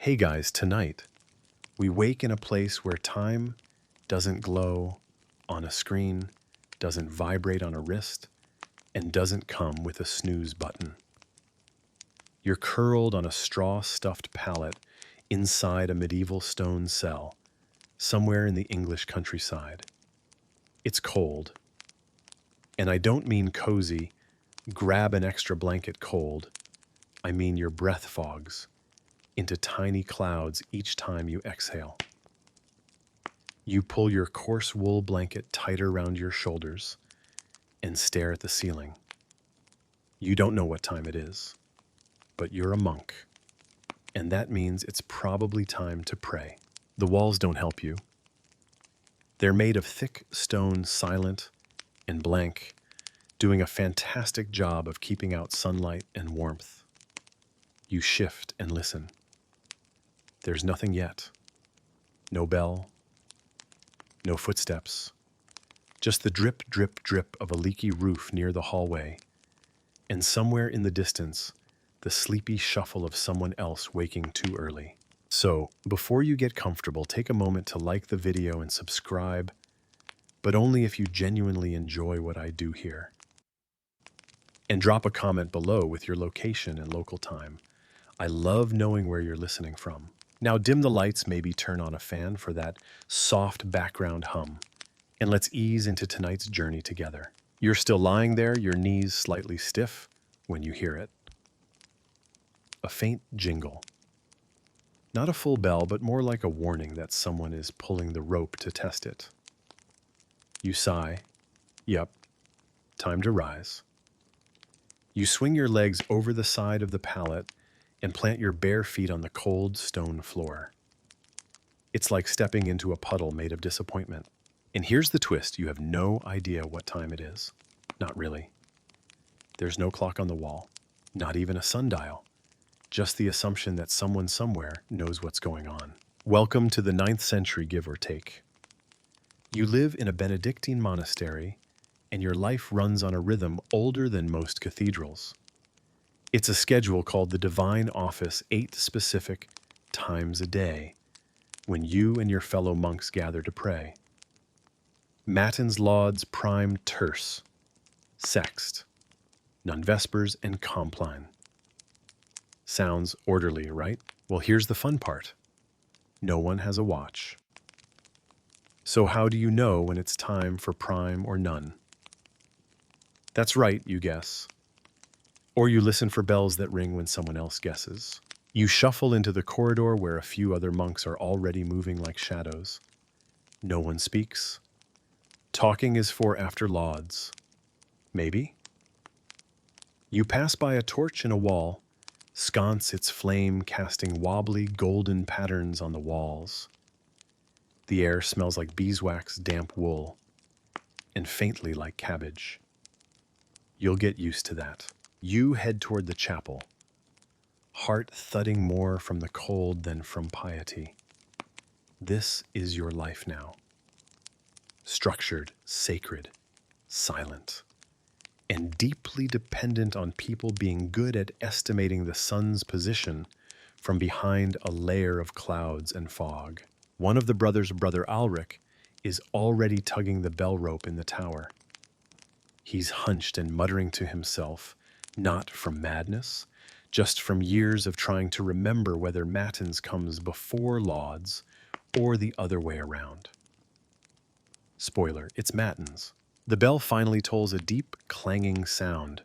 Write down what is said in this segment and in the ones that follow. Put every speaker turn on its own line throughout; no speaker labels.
Hey guys, tonight we wake in a place where time doesn't glow on a screen, doesn't vibrate on a wrist, and doesn't come with a snooze button. You're curled on a straw-stuffed pallet inside a medieval stone cell, somewhere in the English countryside. It's cold. And I don't mean cozy, grab an extra blanket cold. I mean your breath fogs into tiny clouds each time you exhale. You pull your coarse wool blanket tighter around your shoulders and stare at the ceiling. You don't know what time it is, but you're a monk, and that means it's probably time to pray. The walls don't help you. They're made of thick stone, silent and blank, doing a fantastic job of keeping out sunlight and warmth. You shift and listen. There's nothing yet. No bell, no footsteps, just the drip, drip, drip of a leaky roof near the hallway, and somewhere in the distance, the sleepy shuffle of someone else waking too early. So, before you get comfortable, take a moment to like the video and subscribe, but only if you genuinely enjoy what I do here. And drop a comment below with your location and local time. I love knowing where you're listening from. Now dim the lights, maybe turn on a fan for that soft background hum, and let's ease into tonight's journey together. You're still lying there, your knees slightly stiff when you hear it. A faint jingle. Not a full bell, but more like a warning that someone is pulling the rope to test it. You sigh. Yup, time to rise. You swing your legs over the side of the pallet and plant your bare feet on the cold stone floor. It's like stepping into a puddle made of disappointment. And here's the twist, you have no idea what time it is. Not really. There's no clock on the wall, not even a sundial. Just the assumption that someone somewhere knows what's going on. Welcome to the 9th century, give or take. You live in a Benedictine monastery, and your life runs on a rhythm older than most cathedrals. It's a schedule called the Divine Office, 8 specific times a day, when you and your fellow monks gather to pray. Matins, lauds, prime, terce, sext, non-vespers, and compline. Sounds orderly, right? Well, here's the fun part. No one has a watch. So how do you know when it's time for prime or none? That's right, you guess. Or you listen for bells that ring when someone else guesses. You shuffle into the corridor where a few other monks are already moving like shadows. No one speaks. Talking is for after lauds. Maybe? You pass by a torch in a wall, sconce its flame casting wobbly golden patterns on the walls. The air smells like beeswax, damp wool, and faintly like cabbage. You'll get used to that. You head toward the chapel, heart thudding more from the cold than from piety. This is your life now. Structured, sacred, silent, and deeply dependent on people being good at estimating the sun's position from behind a layer of clouds and fog. One of the brothers, Brother Alric, is already tugging the bell rope in the tower. He's hunched and muttering to himself, not from madness, just from years of trying to remember whether matins comes before lauds or the other way around. Spoiler, it's matins. The bell finally tolls a deep, clanging sound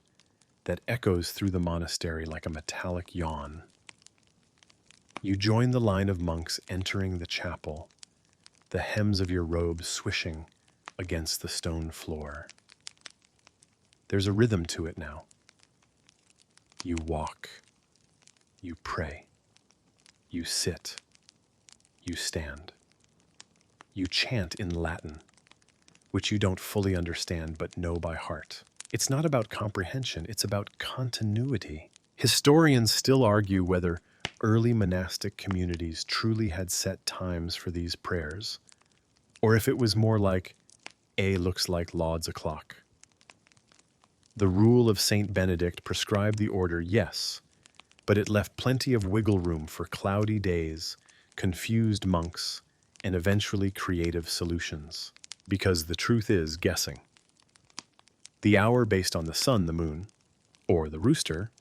that echoes through the monastery like a metallic yawn. You join the line of monks entering the chapel, the hems of your robes swishing against the stone floor. There's a rhythm to it now. You walk, you pray, you sit, you stand. You chant in Latin, which you don't fully understand but know by heart. It's not about comprehension, it's about continuity. Historians still argue whether early monastic communities truly had set times for these prayers, or if it was more like A looks like lauds o'clock. The rule of Saint Benedict prescribed the order, yes, but it left plenty of wiggle room for cloudy days, confused monks, and eventually creative solutions. Because the truth is guessing. The hour based on the sun, the moon, or the rooster,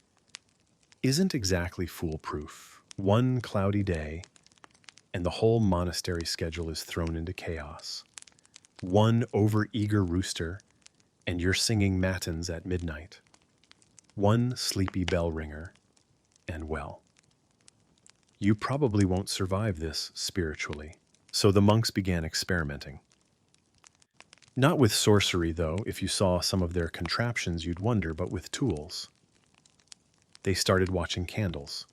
isn't exactly foolproof. One cloudy day, and the whole monastery schedule is thrown into chaos. One overeager rooster, and you're singing matins at midnight. One sleepy bell ringer, and well, you probably won't survive this spiritually. So the monks began experimenting. Not with sorcery, though. If you saw some of their contraptions, you'd wonder, but with tools. They started watching candles,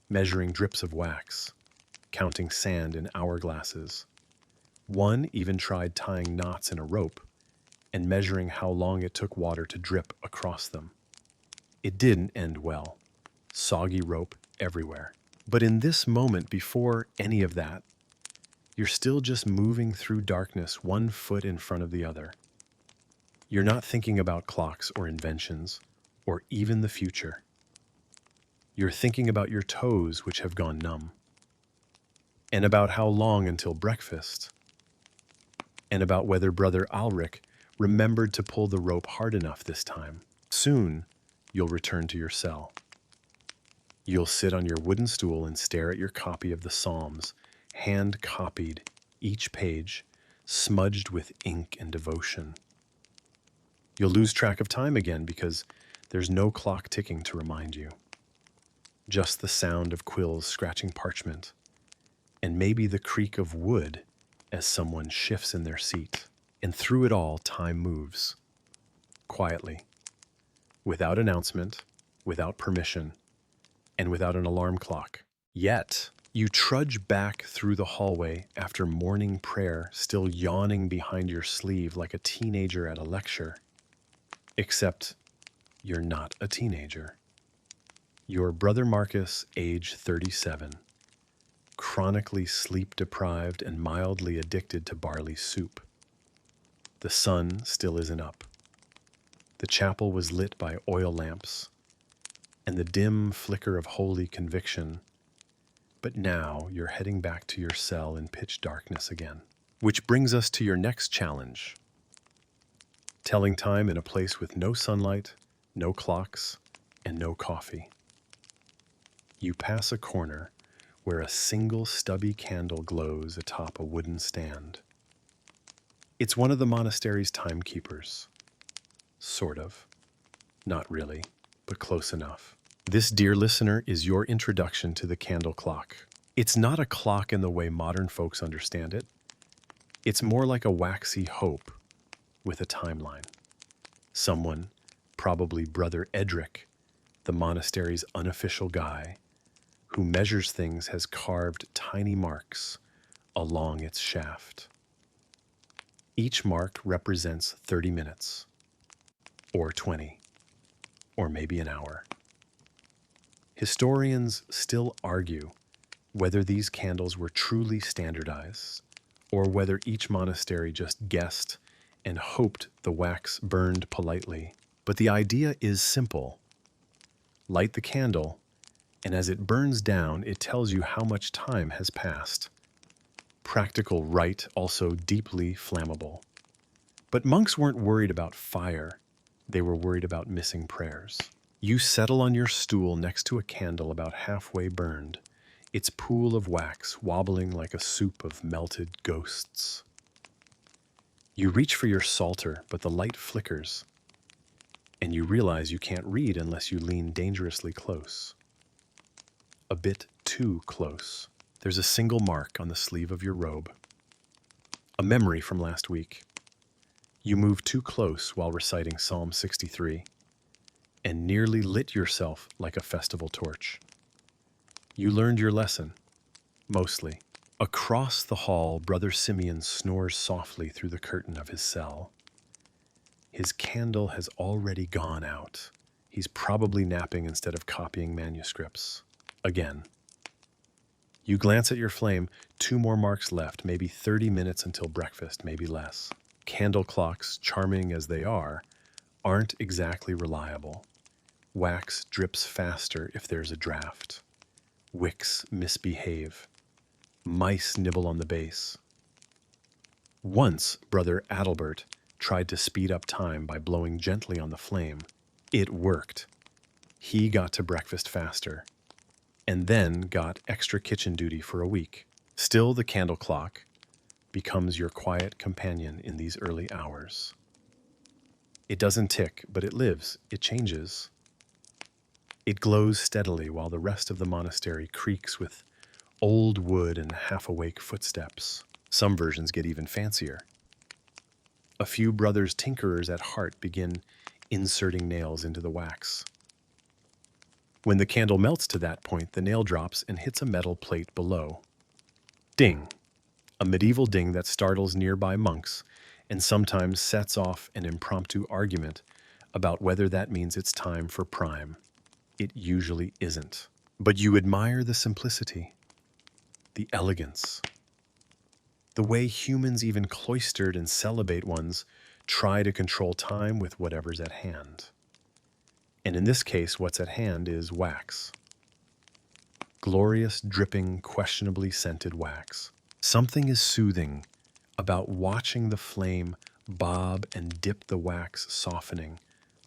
measuring drips of wax, counting sand in hourglasses. One even tried tying knots in a rope and measuring how long it took water to drip across them. It didn't end well. Soggy rope everywhere. But in this moment, before any of that, you're still just moving through darkness, one foot in front of the other. You're not thinking about clocks or inventions, or even the future. You're thinking about your toes, which have gone numb, and about how long until breakfast, and about whether Brother Ulrich remembered to pull the rope hard enough this time. Soon, you'll return to your cell. You'll sit on your wooden stool and stare at your copy of the Psalms, hand-copied, each page smudged with ink and devotion. You'll lose track of time again because there's no clock ticking to remind you. Just the sound of quills scratching parchment, and maybe the creak of wood as someone shifts in their seat. And through it all, time moves. Quietly. Without announcement, without permission, and without an alarm clock. Yet, you trudge back through the hallway after morning prayer, still yawning behind your sleeve like a teenager at a lecture. Except, you're not a teenager. You're Brother Marcus, age 37, chronically sleep-deprived and mildly addicted to barley soup. The sun still isn't up. The chapel was lit by oil lamps and the dim flicker of holy conviction. But now you're heading back to your cell in pitch darkness again. Which brings us to your next challenge. Telling time in a place with no sunlight, no clocks, and no coffee. You pass a corner where a single stubby candle glows atop a wooden stand. It's one of the monastery's timekeepers. Sort of. Not really, but close enough. This, dear listener, is your introduction to the candle clock. It's not a clock in the way modern folks understand it. It's more like a waxy hope with a timeline. Someone, probably Brother Edric, the monastery's unofficial guy, who measures things, has carved tiny marks along its shaft. Each mark represents 30 minutes, or 20, or maybe an hour. Historians still argue whether these candles were truly standardized, or whether each monastery just guessed and hoped the wax burned politely. But the idea is simple. Light the candle, and as it burns down, it tells you how much time has passed. Practical, right, also deeply flammable. But monks weren't worried about fire. They were worried about missing prayers. You settle on your stool next to a candle about halfway burned, its pool of wax wobbling like a soup of melted ghosts. You reach for your psalter, but the light flickers, and you realize you can't read unless you lean dangerously close. A bit too close. There's a single mark on the sleeve of your robe. A memory from last week. You moved too close while reciting Psalm 63 and nearly lit yourself like a festival torch. You learned your lesson, mostly. Across the hall, Brother Simeon snores softly through the curtain of his cell. His candle has already gone out. He's probably napping instead of copying manuscripts. Again. You glance at your flame, 2 more marks left, maybe 30 minutes until breakfast, maybe less. Candle clocks, charming as they are, aren't exactly reliable. Wax drips faster if there's a draft. Wicks misbehave. Mice nibble on the base. Once, Brother Adalbert tried to speed up time by blowing gently on the flame. It worked. He got to breakfast faster, and then got extra kitchen duty for a week. Still, the candle clock becomes your quiet companion in these early hours. It doesn't tick, but it lives. It changes. It glows steadily while the rest of the monastery creaks with old wood and half-awake footsteps. Some versions get even fancier. A few brothers tinkerers at heart begin inserting nails into the wax. When the candle melts to that point, the nail drops and hits a metal plate below. Ding! A medieval ding that startles nearby monks and sometimes sets off an impromptu argument about whether that means it's time for prime. It usually isn't. But you admire the simplicity, the elegance, the way humans, even cloistered and celibate ones, try to control time with whatever's at hand. And in this case, what's at hand is wax. Glorious, dripping, questionably scented wax. Something is soothing about watching the flame bob and dip the wax, softening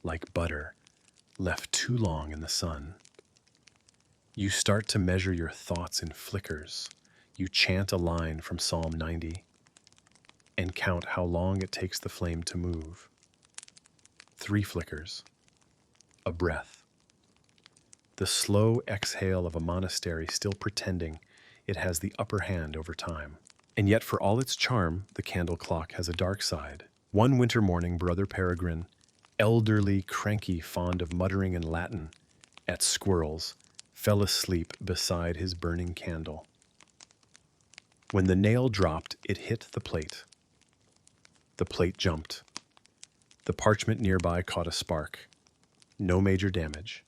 like butter left too long in the sun. You start to measure your thoughts in flickers. You chant a line from Psalm 90 and count how long it takes the flame to move. 3 flickers, a breath. The slow exhale of a monastery still pretending it has the upper hand over time. And yet, for all its charm, the candle clock has a dark side. One winter morning, Brother Peregrine, elderly, cranky, fond of muttering in Latin at squirrels, fell asleep beside his burning candle. When the nail dropped, it hit the plate. The plate jumped. The parchment nearby caught a spark. No major damage.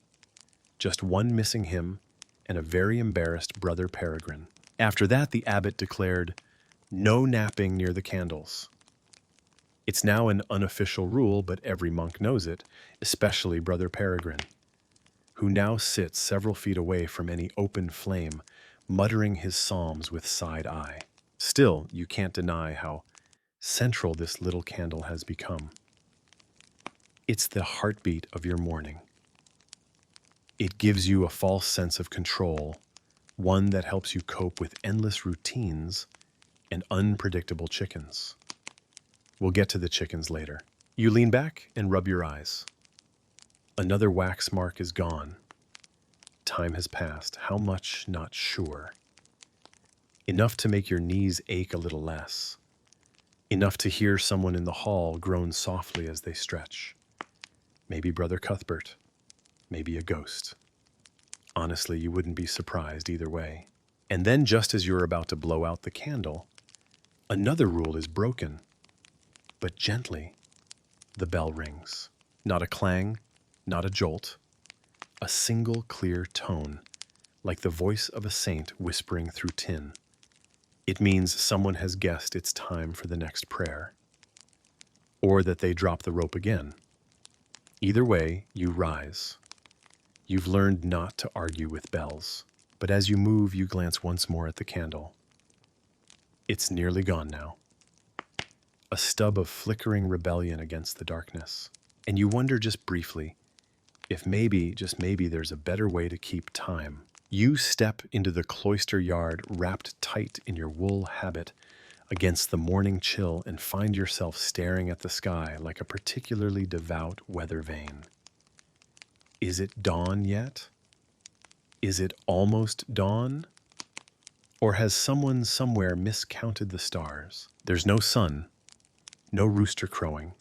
Just one missing hymn and a very embarrassed Brother Peregrine. After that, the abbot declared, "No napping near the candles." It's now an unofficial rule, but every monk knows it, especially Brother Peregrine, who now sits several feet away from any open flame, muttering his psalms with side eye. Still, you can't deny how central this little candle has become. It's the heartbeat of your morning. It gives you a false sense of control, one that helps you cope with endless routines and unpredictable chickens. We'll get to the chickens later. You lean back and rub your eyes. Another wax mark is gone. Time has passed. How much? Not sure. Enough to make your knees ache a little less. Enough to hear someone in the hall groan softly as they stretch. Maybe Brother Cuthbert. Maybe a ghost. Honestly, you wouldn't be surprised either way. And then, just as you're about to blow out the candle, another rule is broken. But gently, the bell rings. Not a clang, not a jolt. A single clear tone, like the voice of a saint whispering through tin. It means someone has guessed it's time for the next prayer. Or that they drop the rope again. Either way, you rise. You've learned not to argue with bells. But as you move, you glance once more at the candle. It's nearly gone now. A stub of flickering rebellion against the darkness. And you wonder just briefly if maybe, just maybe, there's a better way to keep time. You step into the cloister yard wrapped tight in your wool habit against the morning chill and find yourself staring at the sky like a particularly devout weather vane. Is it dawn yet? Is it almost dawn? Or has someone somewhere miscounted the stars? There's no sun. No rooster crowing,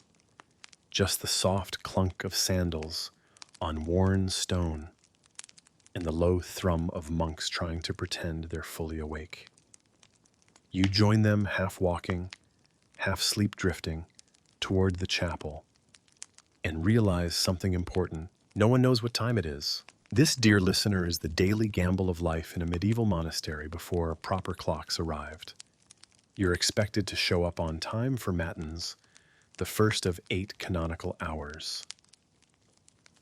just the soft clunk of sandals on worn stone and the low thrum of monks trying to pretend they're fully awake. You join them half walking, half sleep drifting toward the chapel and realize something important. No one knows what time it is. This, dear listener, is the daily gamble of life in a medieval monastery before proper clocks arrived. You're expected to show up on time for matins, the first of 8 canonical hours.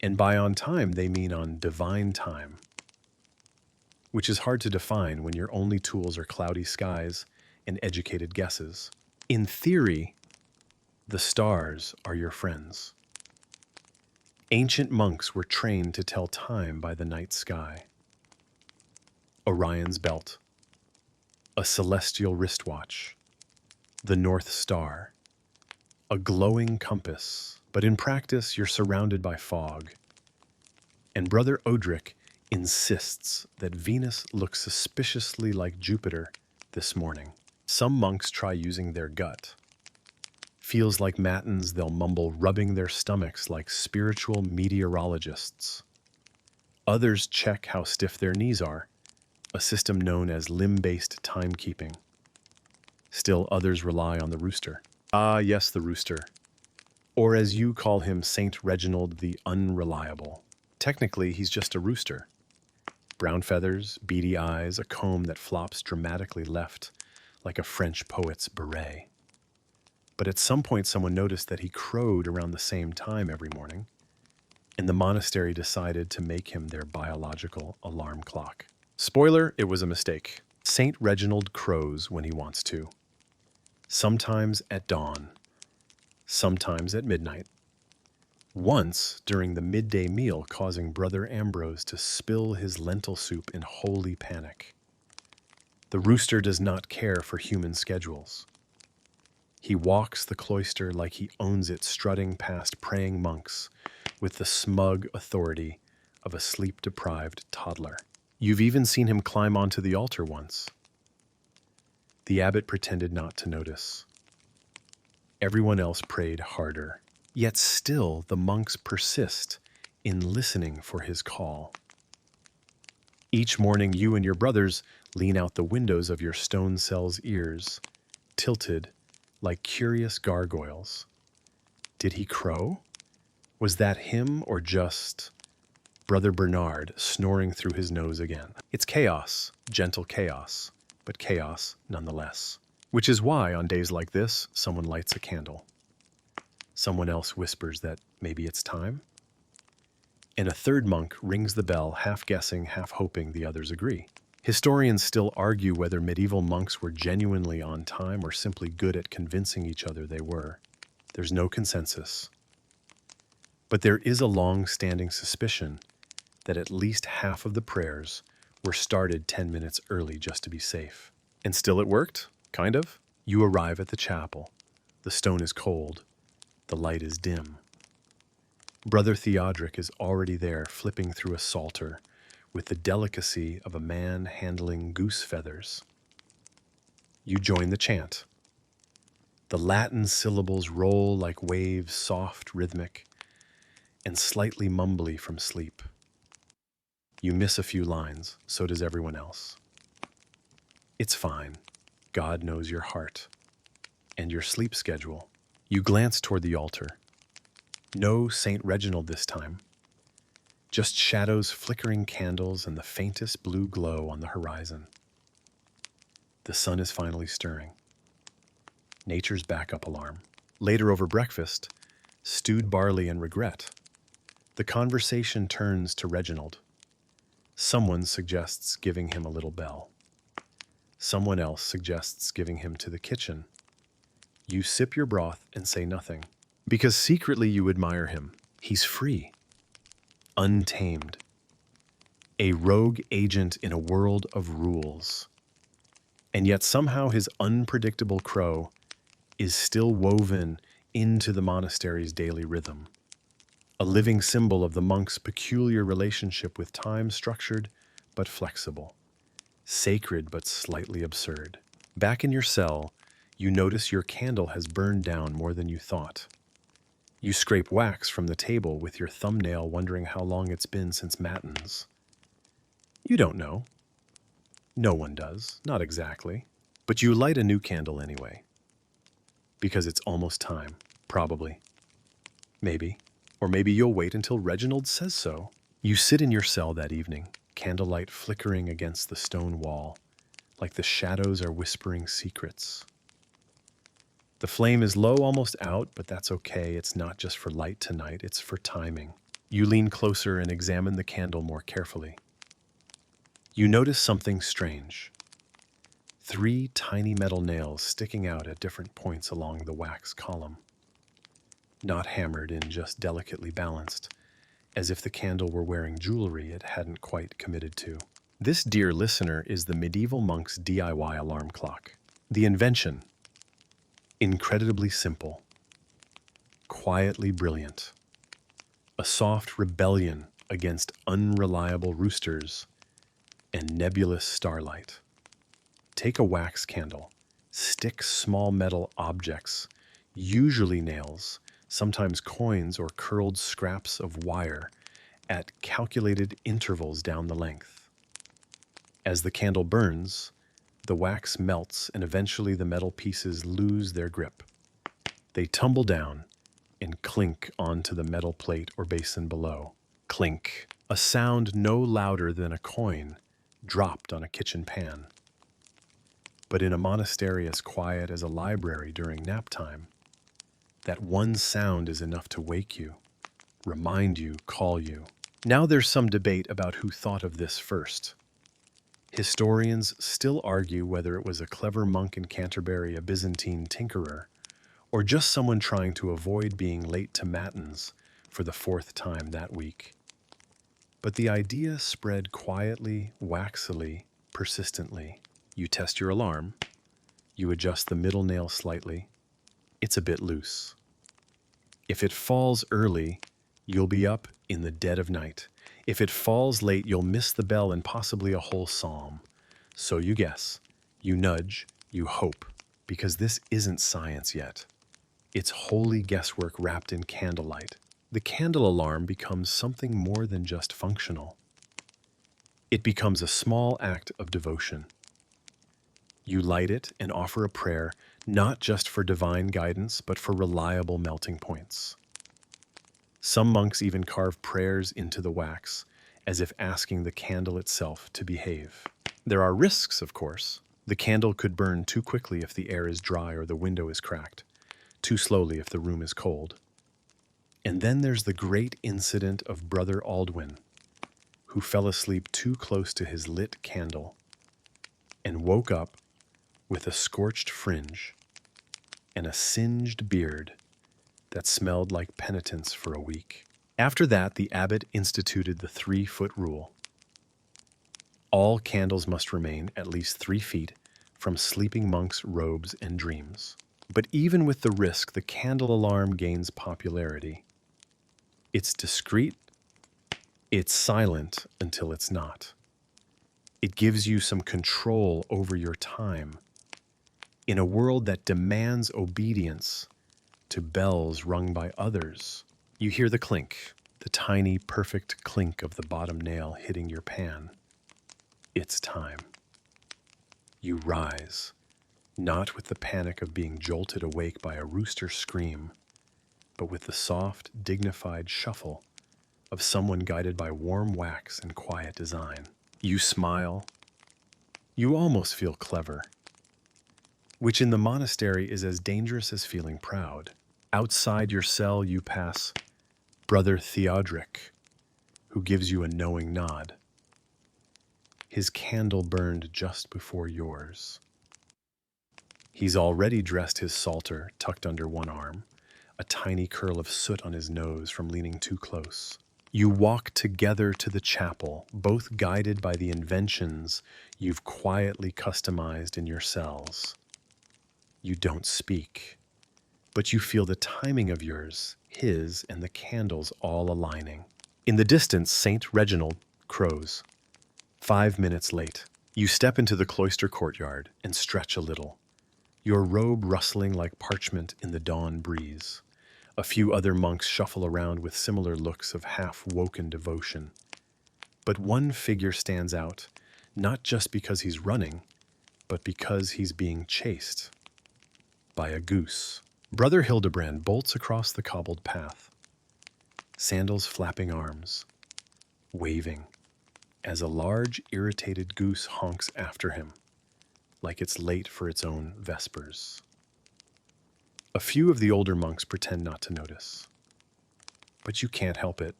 And by on time, they mean on divine time, which is hard to define when your only tools are cloudy skies and educated guesses. In theory, the stars are your friends. Ancient monks were trained to tell time by the night sky. Orion's belt, a celestial wristwatch, the North Star, a glowing compass, but in practice you're surrounded by fog. And Brother Odric insists that Venus looks suspiciously like Jupiter this morning. Some monks try using their gut. Feels like matins they'll mumble, rubbing their stomachs like spiritual meteorologists. Others check how stiff their knees are, a system known as limb-based timekeeping. Still others rely on the rooster. Ah, yes, the rooster. Or as you call him, Saint Reginald the Unreliable. Technically, he's just a rooster. Brown feathers, beady eyes, a comb that flops dramatically left like a French poet's beret. But at some point, someone noticed that he crowed around the same time every morning, and the monastery decided to make him their biological alarm clock. Spoiler, it was a mistake. Saint Reginald crows when he wants to. Sometimes at dawn, sometimes at midnight. Once during the midday meal, causing Brother Ambrose to spill his lentil soup in holy panic. The rooster does not care for human schedules. He walks the cloister like he owns it, strutting past praying monks with the smug authority of a sleep-deprived toddler. You've even seen him climb onto the altar once. The abbot pretended not to notice. Everyone else prayed harder. Yet still the monks persist in listening for his call. Each morning you and your brothers lean out the windows of your stone cell's ears, tilted like curious gargoyles. Did he crow? Was that him or just Brother Bernard snoring through his nose again? It's chaos, gentle chaos, but chaos nonetheless. Which is why on days like this, someone lights a candle. Someone else whispers that maybe it's time. And a third monk rings the bell, half guessing, half hoping the others agree. Historians still argue whether medieval monks were genuinely on time or simply good at convincing each other they were. There's no consensus. But there is a long-standing suspicion that at least half of the prayers were started 10 minutes early just to be safe. And still it worked, kind of. You arrive at the chapel. The stone is cold. The light is dim. Brother Theodoric is already there, flipping through a psalter with the delicacy of a man handling goose feathers. You join the chant. The Latin syllables roll like waves, soft, rhythmic, and slightly mumbly from sleep. You miss a few lines, so does everyone else. It's fine. God knows your heart and your sleep schedule. You glance toward the altar. No Saint Reginald this time. Just shadows, flickering candles, and the faintest blue glow on the horizon. The sun is finally stirring. Nature's backup alarm. Later over breakfast, stewed barley and regret. The conversation turns to Reginald. Someone suggests giving him a little bell. Someone else suggests giving him to the kitchen. You sip your broth and say nothing, because secretly you admire him. He's free, untamed, a rogue agent in a world of rules. And yet somehow his unpredictable crow is still woven into the monastery's daily rhythm, a living symbol of the monk's peculiar relationship with time, structured but flexible, sacred but slightly absurd. Back in your cell, you notice your candle has burned down more than you thought. You scrape wax from the table with your thumbnail, wondering how long it's been since matins. You don't know. No one does, not exactly. But you light a new candle anyway. Because it's almost time, probably. Maybe. Or maybe you'll wait until Reginald says so. You sit in your cell that evening, candlelight flickering against the stone wall, like the shadows are whispering secrets. The flame is low, almost out, but that's okay. It's not just for light tonight, it's for timing. You lean closer and examine the candle more carefully. You notice something strange. 3 tiny metal nails sticking out at different points along the wax column. Not hammered in, just delicately balanced, as if the candle were wearing jewelry it hadn't quite committed to. This, dear listener, is the medieval monk's DIY alarm clock. The invention, incredibly simple, quietly brilliant, a soft rebellion against unreliable roosters and nebulous starlight. Take a wax candle, stick small metal objects, usually nails, sometimes coins or curled scraps of wire, at calculated intervals down the length. As the candle burns, the wax melts and eventually the metal pieces lose their grip. They tumble down and clink onto the metal plate or basin below. Clink, a sound no louder than a coin dropped on a kitchen pan. But in a monastery as quiet as a library during nap time, that one sound is enough to wake you, remind you, call you. Now there's some debate about who thought of this first. Historians still argue whether it was a clever monk in Canterbury, a Byzantine tinkerer, or just someone trying to avoid being late to matins for the 4th time that week. But the idea spread quietly, waxily, persistently. You test your alarm. You adjust the middle nail slightly. It's a bit loose. If it falls early, you'll be up in the dead of night. If it falls late, you'll miss the bell and possibly a whole psalm. So you guess, you nudge, you hope, because this isn't science yet. It's holy guesswork wrapped in candlelight. The candle alarm becomes something more than just functional. It becomes a small act of devotion. You light it and offer a prayer, not just for divine guidance, but for reliable melting points. Some monks even carve prayers into the wax, as if asking the candle itself to behave. There are risks, of course. The candle could burn too quickly if the air is dry or the window is cracked, too slowly if the room is cold. And then there's the great incident of Brother Aldwin, who fell asleep too close to his lit candle and woke up with a scorched fringe and a singed beard that smelled like penitence for a week. After that, the abbot instituted the 3-foot rule. All candles must remain at least 3 feet from sleeping monks' robes and dreams. But even with the risk, the candle alarm gains popularity. It's discreet, it's silent until it's not. It gives you some control over your time. In a world that demands obedience to bells rung by others, you hear the clink, the tiny, perfect clink of the bottom nail hitting your pan. It's time. You rise, not with the panic of being jolted awake by a rooster scream, but with the soft, dignified shuffle of someone guided by warm wax and quiet design. You smile. You almost feel clever, which in the monastery is as dangerous as feeling proud. Outside your cell, you pass Brother Theodoric, who gives you a knowing nod. His candle burned just before yours. He's already dressed his psalter tucked under one arm, a tiny curl of soot on his nose from leaning too close. You walk together to the chapel, both guided by the inventions you've quietly customized in your cells. You don't speak, but you feel the timing of yours, his, and the candles all aligning. In the distance, St. Reginald crows. 5 minutes late. You step into the cloister courtyard and stretch a little, your robe rustling like parchment in the dawn breeze. A few other monks shuffle around with similar looks of half-woken devotion. But one figure stands out, not just because he's running, but because he's being chased by a goose. Brother Hildebrand bolts across the cobbled path, sandals flapping arms, waving, as a large, irritated goose honks after him, like it's late for its own vespers. A few of the older monks pretend not to notice. But you can't help it.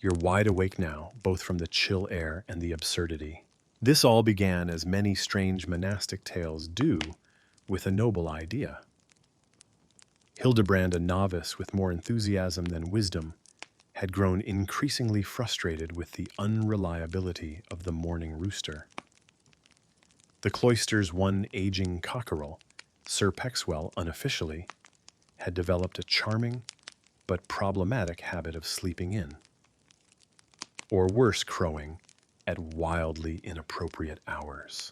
You're wide awake now, both from the chill air and the absurdity. This all began, as many strange monastic tales do, with a noble idea. Hildebrand, a novice with more enthusiasm than wisdom, had grown increasingly frustrated with the unreliability of the morning rooster. The cloister's one aging cockerel, Sir Pexwell unofficially, had developed a charming but problematic habit of sleeping in, or worse, crowing at wildly inappropriate hours.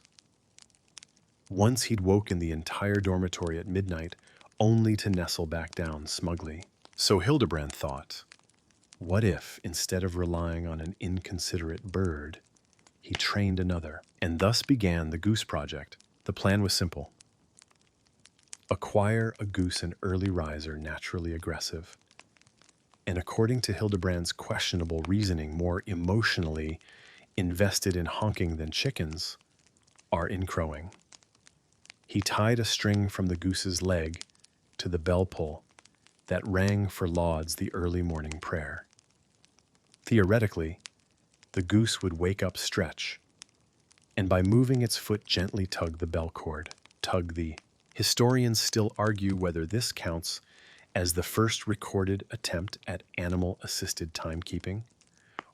Once he'd woken the entire dormitory at midnight, only to nestle back down smugly. So Hildebrand thought, what if, instead of relying on an inconsiderate bird, he trained another? And thus began the Goose Project. The plan was simple. Acquire a goose an early riser, naturally aggressive, and according to Hildebrand's questionable reasoning, more emotionally invested in honking than chickens are in crowing. He tied a string from the goose's leg to the bell pull that rang for lauds the early morning prayer. Theoretically, the goose would wake up, stretch, and by moving its foot gently tug the bell cord. Historians still argue whether this counts as the first recorded attempt at animal-assisted timekeeping,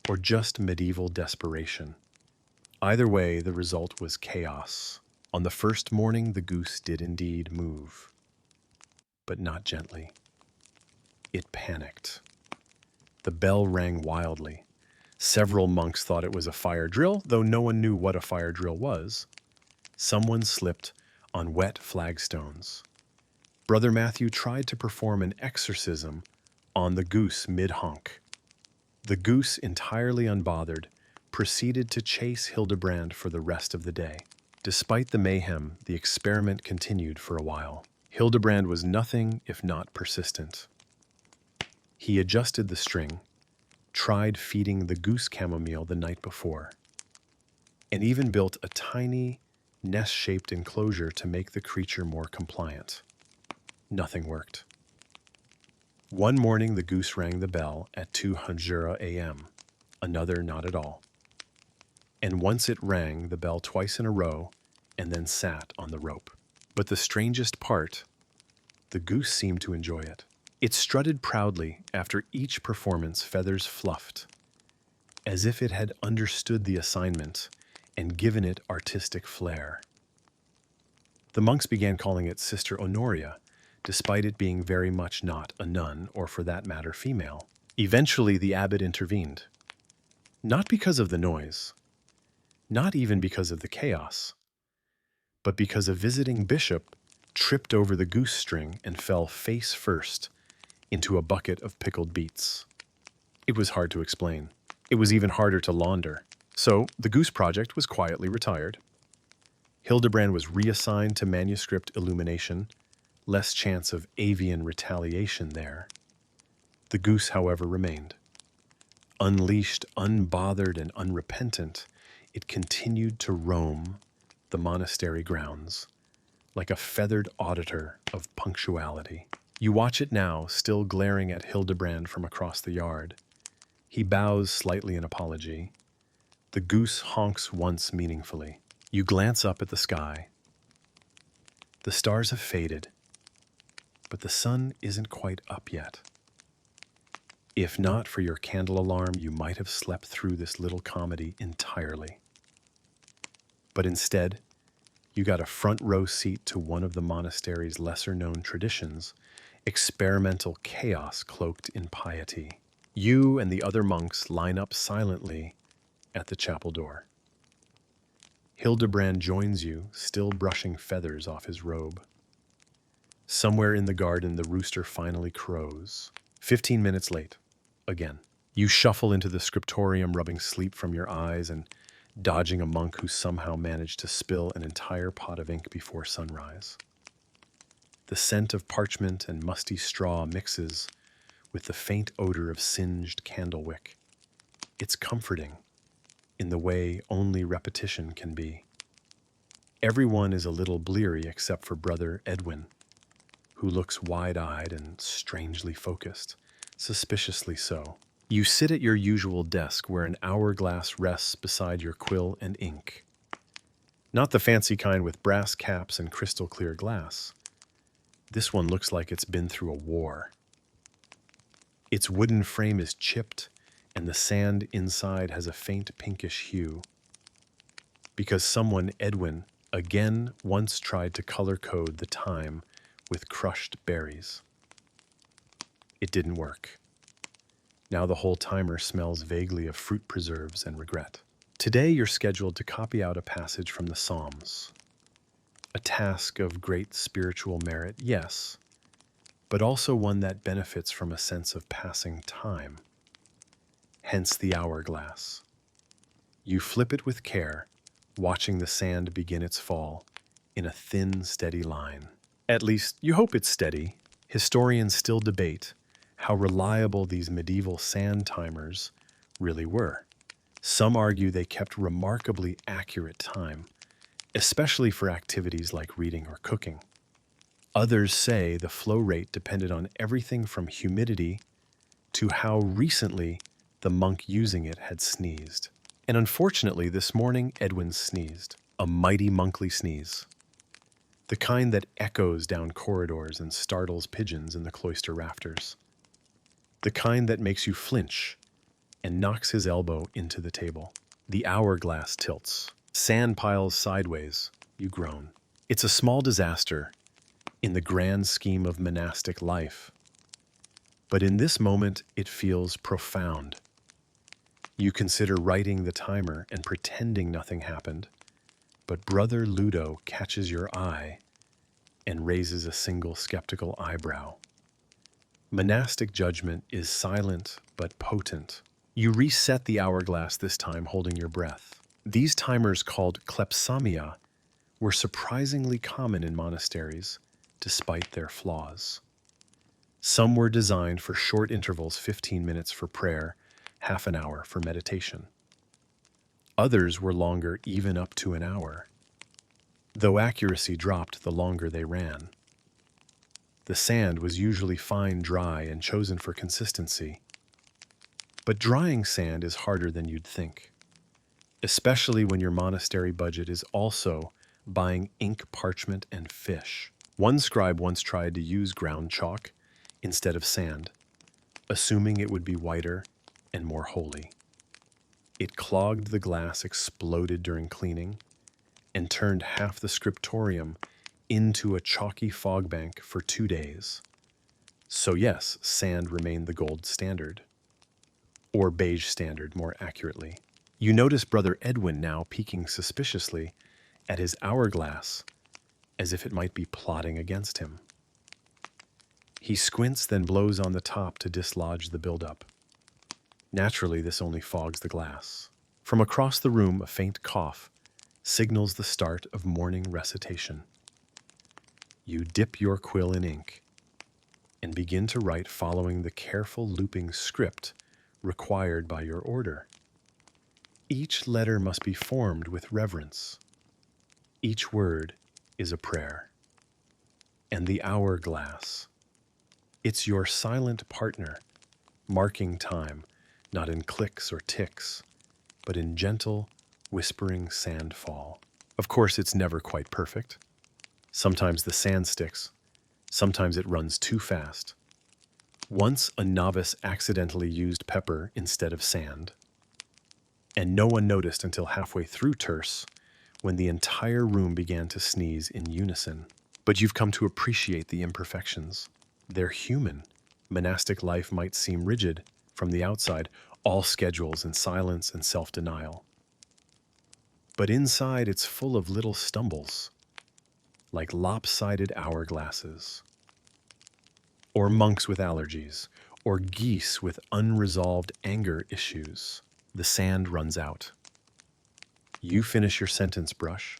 or just medieval desperation. Either way, the result was chaos. On the first morning, the goose did indeed move, but not gently. It panicked. The bell rang wildly. Several monks thought it was a fire drill, though no one knew what a fire drill was. Someone slipped on wet flagstones. Brother Matthew tried to perform an exorcism on the goose mid-honk. The goose, entirely unbothered, proceeded to chase Hildebrand for the rest of the day. Despite the mayhem, the experiment continued for a while. Hildebrand was nothing if not persistent. He adjusted the string, tried feeding the goose chamomile the night before, and even built a tiny, nest-shaped enclosure to make the creature more compliant. Nothing worked. One morning, the goose rang the bell at 2:00 a.m., another not at all. And once it rang the bell twice in a row and then sat on the rope. But the strangest part, the goose seemed to enjoy it. It strutted proudly after each performance, feathers fluffed, as if it had understood the assignment and given it artistic flair. The monks began calling it Sister Honoria, despite it being very much not a nun, or for that matter, female. Eventually, the abbot intervened. Not because of the noise, not even because of the chaos, but because a visiting bishop tripped over the goose string and fell face first into a bucket of pickled beets. It was hard to explain. It was even harder to launder. So, the Goose Project was quietly retired. Hildebrand was reassigned to manuscript illumination, less chance of avian retaliation there. The goose, however, remained. Unleashed, unbothered, and unrepentant, it continued to roam the monastery grounds like a feathered auditor of punctuality. You watch it now, still glaring at Hildebrand from across the yard. He bows slightly in apology. The goose honks once meaningfully. You glance up at the sky. The stars have faded, but the sun isn't quite up yet. If not for your candle alarm, you might have slept through this little comedy entirely. But instead, you got a front row seat to one of the monastery's lesser-known traditions, experimental chaos cloaked in piety. You and the other monks line up silently at the chapel door. Hildebrand joins you, still brushing feathers off his robe. Somewhere in the garden, the rooster finally crows. 15 minutes late, again. You shuffle into the scriptorum, rubbing sleep from your eyes and dodging a monk who somehow managed to spill an entire pot of ink before sunrise. The scent of parchment and musty straw mixes with the faint odor of singed candlewick. It's comforting in the way only repetition can be. Everyone is a little bleary except for Brother Edwin, who looks wide-eyed and strangely focused, suspiciously so. You sit at your usual desk where an hourglass rests beside your quill and ink. Not the fancy kind with brass caps and crystal clear glass. This one looks like it's been through a war. Its wooden frame is chipped, and the sand inside has a faint pinkish hue. Because someone, Edwin, again once tried to color code the time with crushed berries. It didn't work. Now the whole timer smells vaguely of fruit preserves and regret. Today you're scheduled to copy out a passage from the Psalms. A task of great spiritual merit, yes, but also one that benefits from a sense of passing time. Hence the hourglass. You flip it with care, watching the sand begin its fall in a thin, steady line. At least, you hope it's steady. Historians still debate how reliable these medieval sand timers really were. Some argue they kept remarkably accurate time, especially for activities like reading or cooking. Others say the flow rate depended on everything from humidity to how recently the monk using it had sneezed. And unfortunately, this morning, Edwin sneezed. A mighty monkly sneeze. The kind that echoes down corridors and startles pigeons in the cloister rafters. The kind that makes you flinch and knocks his elbow into the table. The hourglass tilts. Sand piles sideways. You groan. It's a small disaster in the grand scheme of monastic life. But in this moment, it feels profound. You consider writing the timer and pretending nothing happened, but Brother Ludo catches your eye and raises a single skeptical eyebrow. Monastic judgment is silent but potent. You reset the hourglass this time, holding your breath. These timers, called klepsamia, were surprisingly common in monasteries, despite their flaws. Some were designed for short intervals, 15 minutes for prayer, half an hour for meditation. Others were longer, even up to an hour, though accuracy dropped the longer they ran. The sand was usually fine, dry, and chosen for consistency. But drying sand is harder than you'd think, especially when your monastery budget is also buying ink, parchment, and fish. One scribe once tried to use ground chalk instead of sand, assuming it would be whiter and more holy. It clogged the glass, exploded during cleaning, and turned half the scriptorum into a chalky fog bank for 2 days. So yes, sand remained the gold standard. Or beige standard, more accurately. You notice Brother Edwin now peeking suspiciously at his hourglass, as if it might be plotting against him. He squints, then blows on the top to dislodge the buildup. Naturally, this only fogs the glass. From across the room, a faint cough signals the start of morning recitation. You dip your quill in ink and begin to write following the careful looping script required by your order. Each letter must be formed with reverence. Each word is a prayer. And the hourglass, it's your silent partner, marking time, not in clicks or ticks, but in gentle, whispering sandfall. Of course, it's never quite perfect. Sometimes the sand sticks. Sometimes it runs too fast. Once a novice accidentally used pepper instead of sand, and no one noticed until halfway through terse, when the entire room began to sneeze in unison. But you've come to appreciate the imperfections. They're human. Monastic life might seem rigid from the outside, all schedules and silence and self-denial. But inside, it's full of little stumbles, like lopsided hourglasses, or monks with allergies, or geese with unresolved anger issues. The sand runs out. You finish your sentence brush.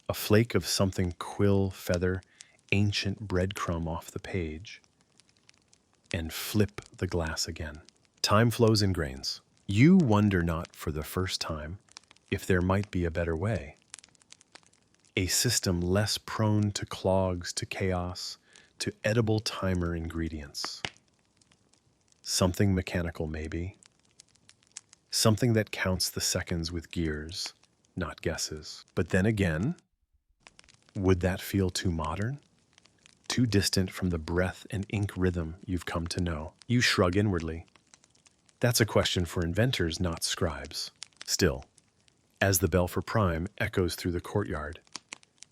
A flake of something, quill, feather, ancient breadcrumb off the page, and flip the glass again. Time flows in grains. You wonder not for the first time if there might be a better way. A system less prone to clogs, to chaos, to edible timer ingredients. Something mechanical, maybe. Something that counts the seconds with gears, not guesses. But then again, would that feel too modern? Too distant from the breath and ink rhythm you've come to know? You shrug inwardly. That's a question for inventors, not scribes. Still, as the bell for Prime echoes through the courtyard,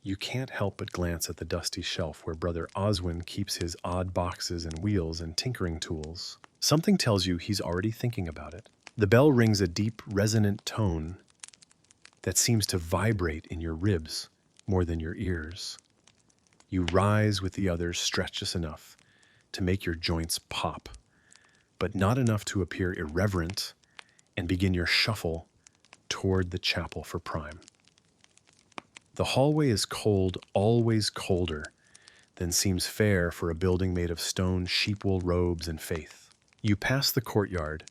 you can't help but glance at the dusty shelf where Brother Oswin keeps his odd boxes and wheels and tinkering tools. Something tells you he's already thinking about it. The bell rings a deep, resonant tone that seems to vibrate in your ribs more than your ears. You rise with the others, stretched just enough to make your joints pop, but not enough to appear irreverent, and begin your shuffle toward the chapel for Prime. The hallway is cold, always colder than seems fair for a building made of stone, sheepwool robes, and faith. You pass the courtyard,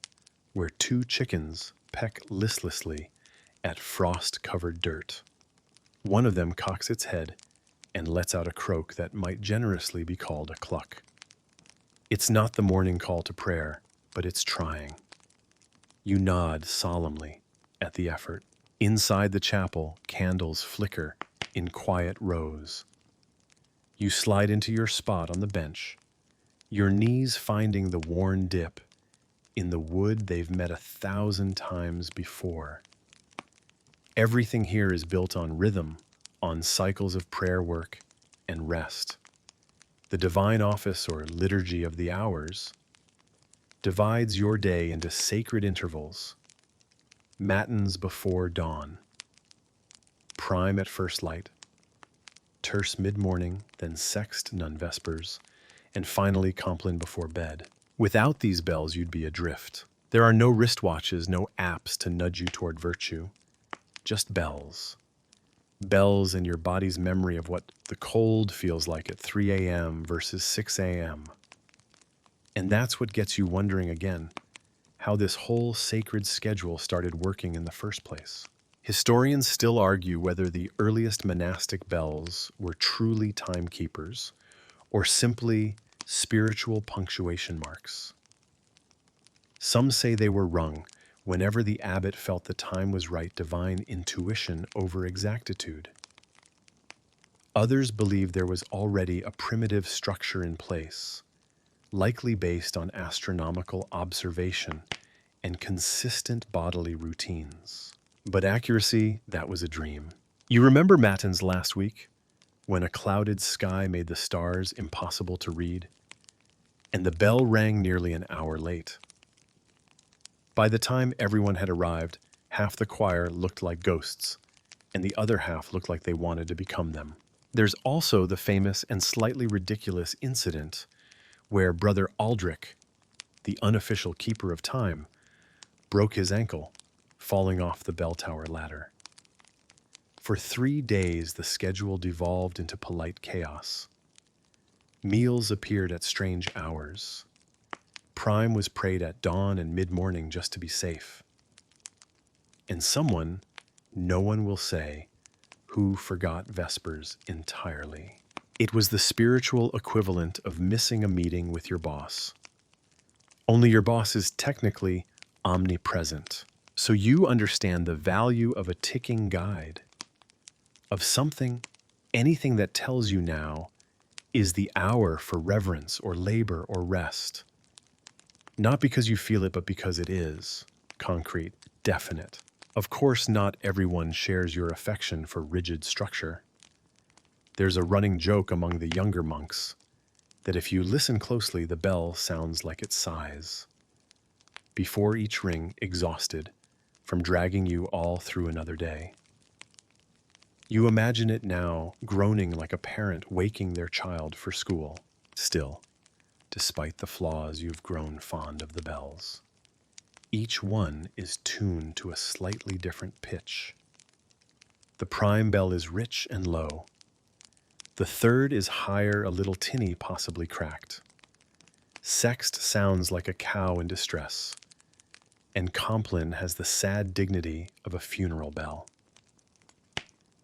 where 2 chickens peck listlessly at frost-covered dirt. One of them cocks its head and lets out a croak that might generously be called a cluck. It's not the morning call to prayer, but it's trying. You nod solemnly at the effort. Inside the chapel, candles flicker in quiet rows. You slide into your spot on the bench, your knees finding the worn dip in the wood they've met 1,000 times before. Everything here is built on rhythm, on cycles of prayer work and rest. The divine office, or liturgy of the hours, divides your day into sacred intervals: matins before dawn, prime at first light, terce mid-morning, then sext non-vespers, and finally compline before bed. Without these bells, you'd be adrift. There are no wristwatches, no apps to nudge you toward virtue. Just bells. Bells and your body's memory of what the cold feels like at 3 a.m. versus 6 a.m. And that's what gets you wondering again how this whole sacred schedule started working in the first place. Historians still argue whether the earliest monastic bells were truly timekeepers or simply spiritual punctuation marks. Some say they were rung whenever the abbot felt the time was right, divine intuition over exactitude. Others believe there was already a primitive structure in place, likely based on astronomical observation and consistent bodily routines. But accuracy, that was a dream. You remember matins last week, when a clouded sky made the stars impossible to read, and the bell rang nearly an hour late. By the time everyone had arrived, half the choir looked like ghosts, and the other half looked like they wanted to become them. There's also the famous and slightly ridiculous incident where Brother Aldrich, the unofficial keeper of time, broke his ankle, falling off the bell tower ladder. For 3 days, the schedule devolved into polite chaos. Meals appeared at strange hours. Prime was prayed at dawn and mid-morning just to be safe. And someone, no one will say, who forgot Vespers entirely. It was the spiritual equivalent of missing a meeting with your boss. Only your boss is technically omnipresent. So you understand the value of a ticking guide, of something, anything that tells you now is the hour for reverence or labor or rest. Not because you feel it, but because it is concrete, definite. Of course, not everyone shares your affection for rigid structure. There's a running joke among the younger monks that if you listen closely, the bell sounds like it sighs. Before each ring, exhausted from dragging you all through another day. You imagine it now, groaning like a parent waking their child for school. Still, despite the flaws, you've grown fond of the bells. Each one is tuned to a slightly different pitch. The prime bell is rich and low. The third is higher, a little tinny, possibly cracked. Sext sounds like a cow in distress, and compline has the sad dignity of a funeral bell.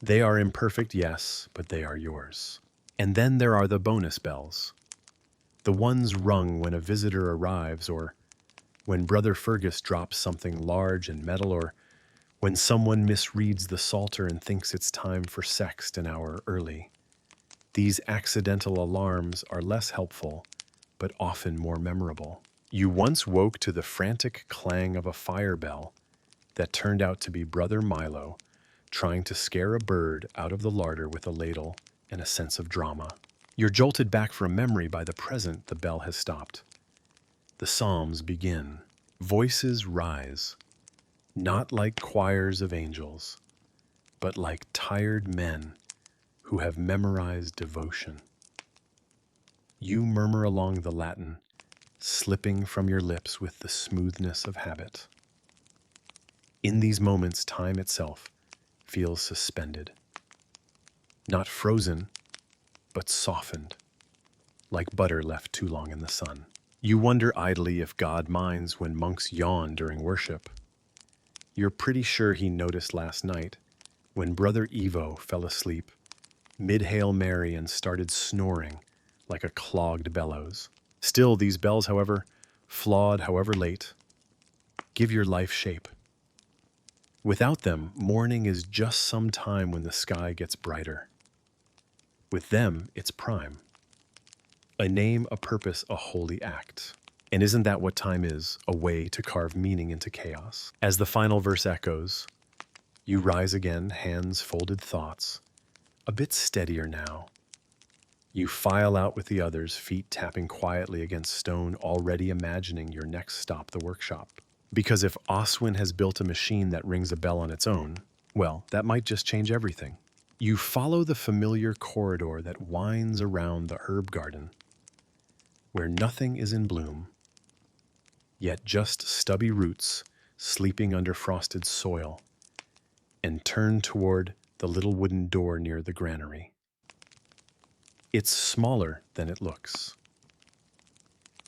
They are imperfect, yes, but they are yours. And then there are the bonus bells, the ones rung when a visitor arrives or when Brother Fergus drops something large and metal, or when someone misreads the Psalter and thinks it's time for sext an hour early. These accidental alarms are less helpful, but often more memorable. You once woke to the frantic clang of a fire bell that turned out to be Brother Milo trying to scare a bird out of the larder with a ladle and a sense of drama. You're jolted back from memory by the present the bell has stopped. The psalms begin. Voices rise, not like choirs of angels, but like tired men who have memorized devotion. You murmur along the Latin, slipping from your lips with the smoothness of habit. In these moments, time itself feels suspended. Not frozen, but softened, like butter left too long in the sun. You wonder idly if God minds when monks yawn during worship. You're pretty sure he noticed last night when Brother Evo fell asleep mid-Hail Mary and started snoring like a clogged bellows. Still, these bells, however flawed, however late, give your life shape. Without them, morning is just some time when the sky gets brighter. With them, it's prime. A name, a purpose, a holy act. And isn't that what time is? A way to carve meaning into chaos. As the final verse echoes, you rise again, hands folded, thoughts a bit steadier now. You file out with the others, feet tapping quietly against stone, already imagining your next stop, the workshop. Because if Oswin has built a machine that rings a bell on its own, well, that might just change everything. You follow the familiar corridor that winds around the herb garden, where nothing is in bloom, yet just stubby roots sleeping under frosted soil, and turn toward the little wooden door near the granary. It's smaller than it looks.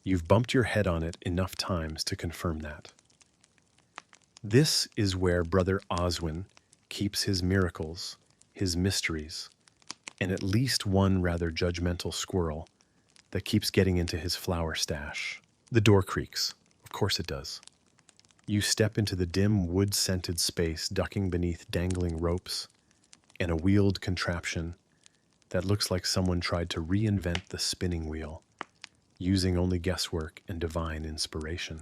You've bumped your head on it enough times to confirm that. This is where Brother Oswin keeps his miracles, his mysteries, and at least one rather judgmental squirrel that keeps getting into his flower stash. The door creaks. Of course it does. You step into the dim, wood-scented space, ducking beneath dangling ropes and a wheeled contraption that looks like someone tried to reinvent the spinning wheel, using only guesswork and divine inspiration.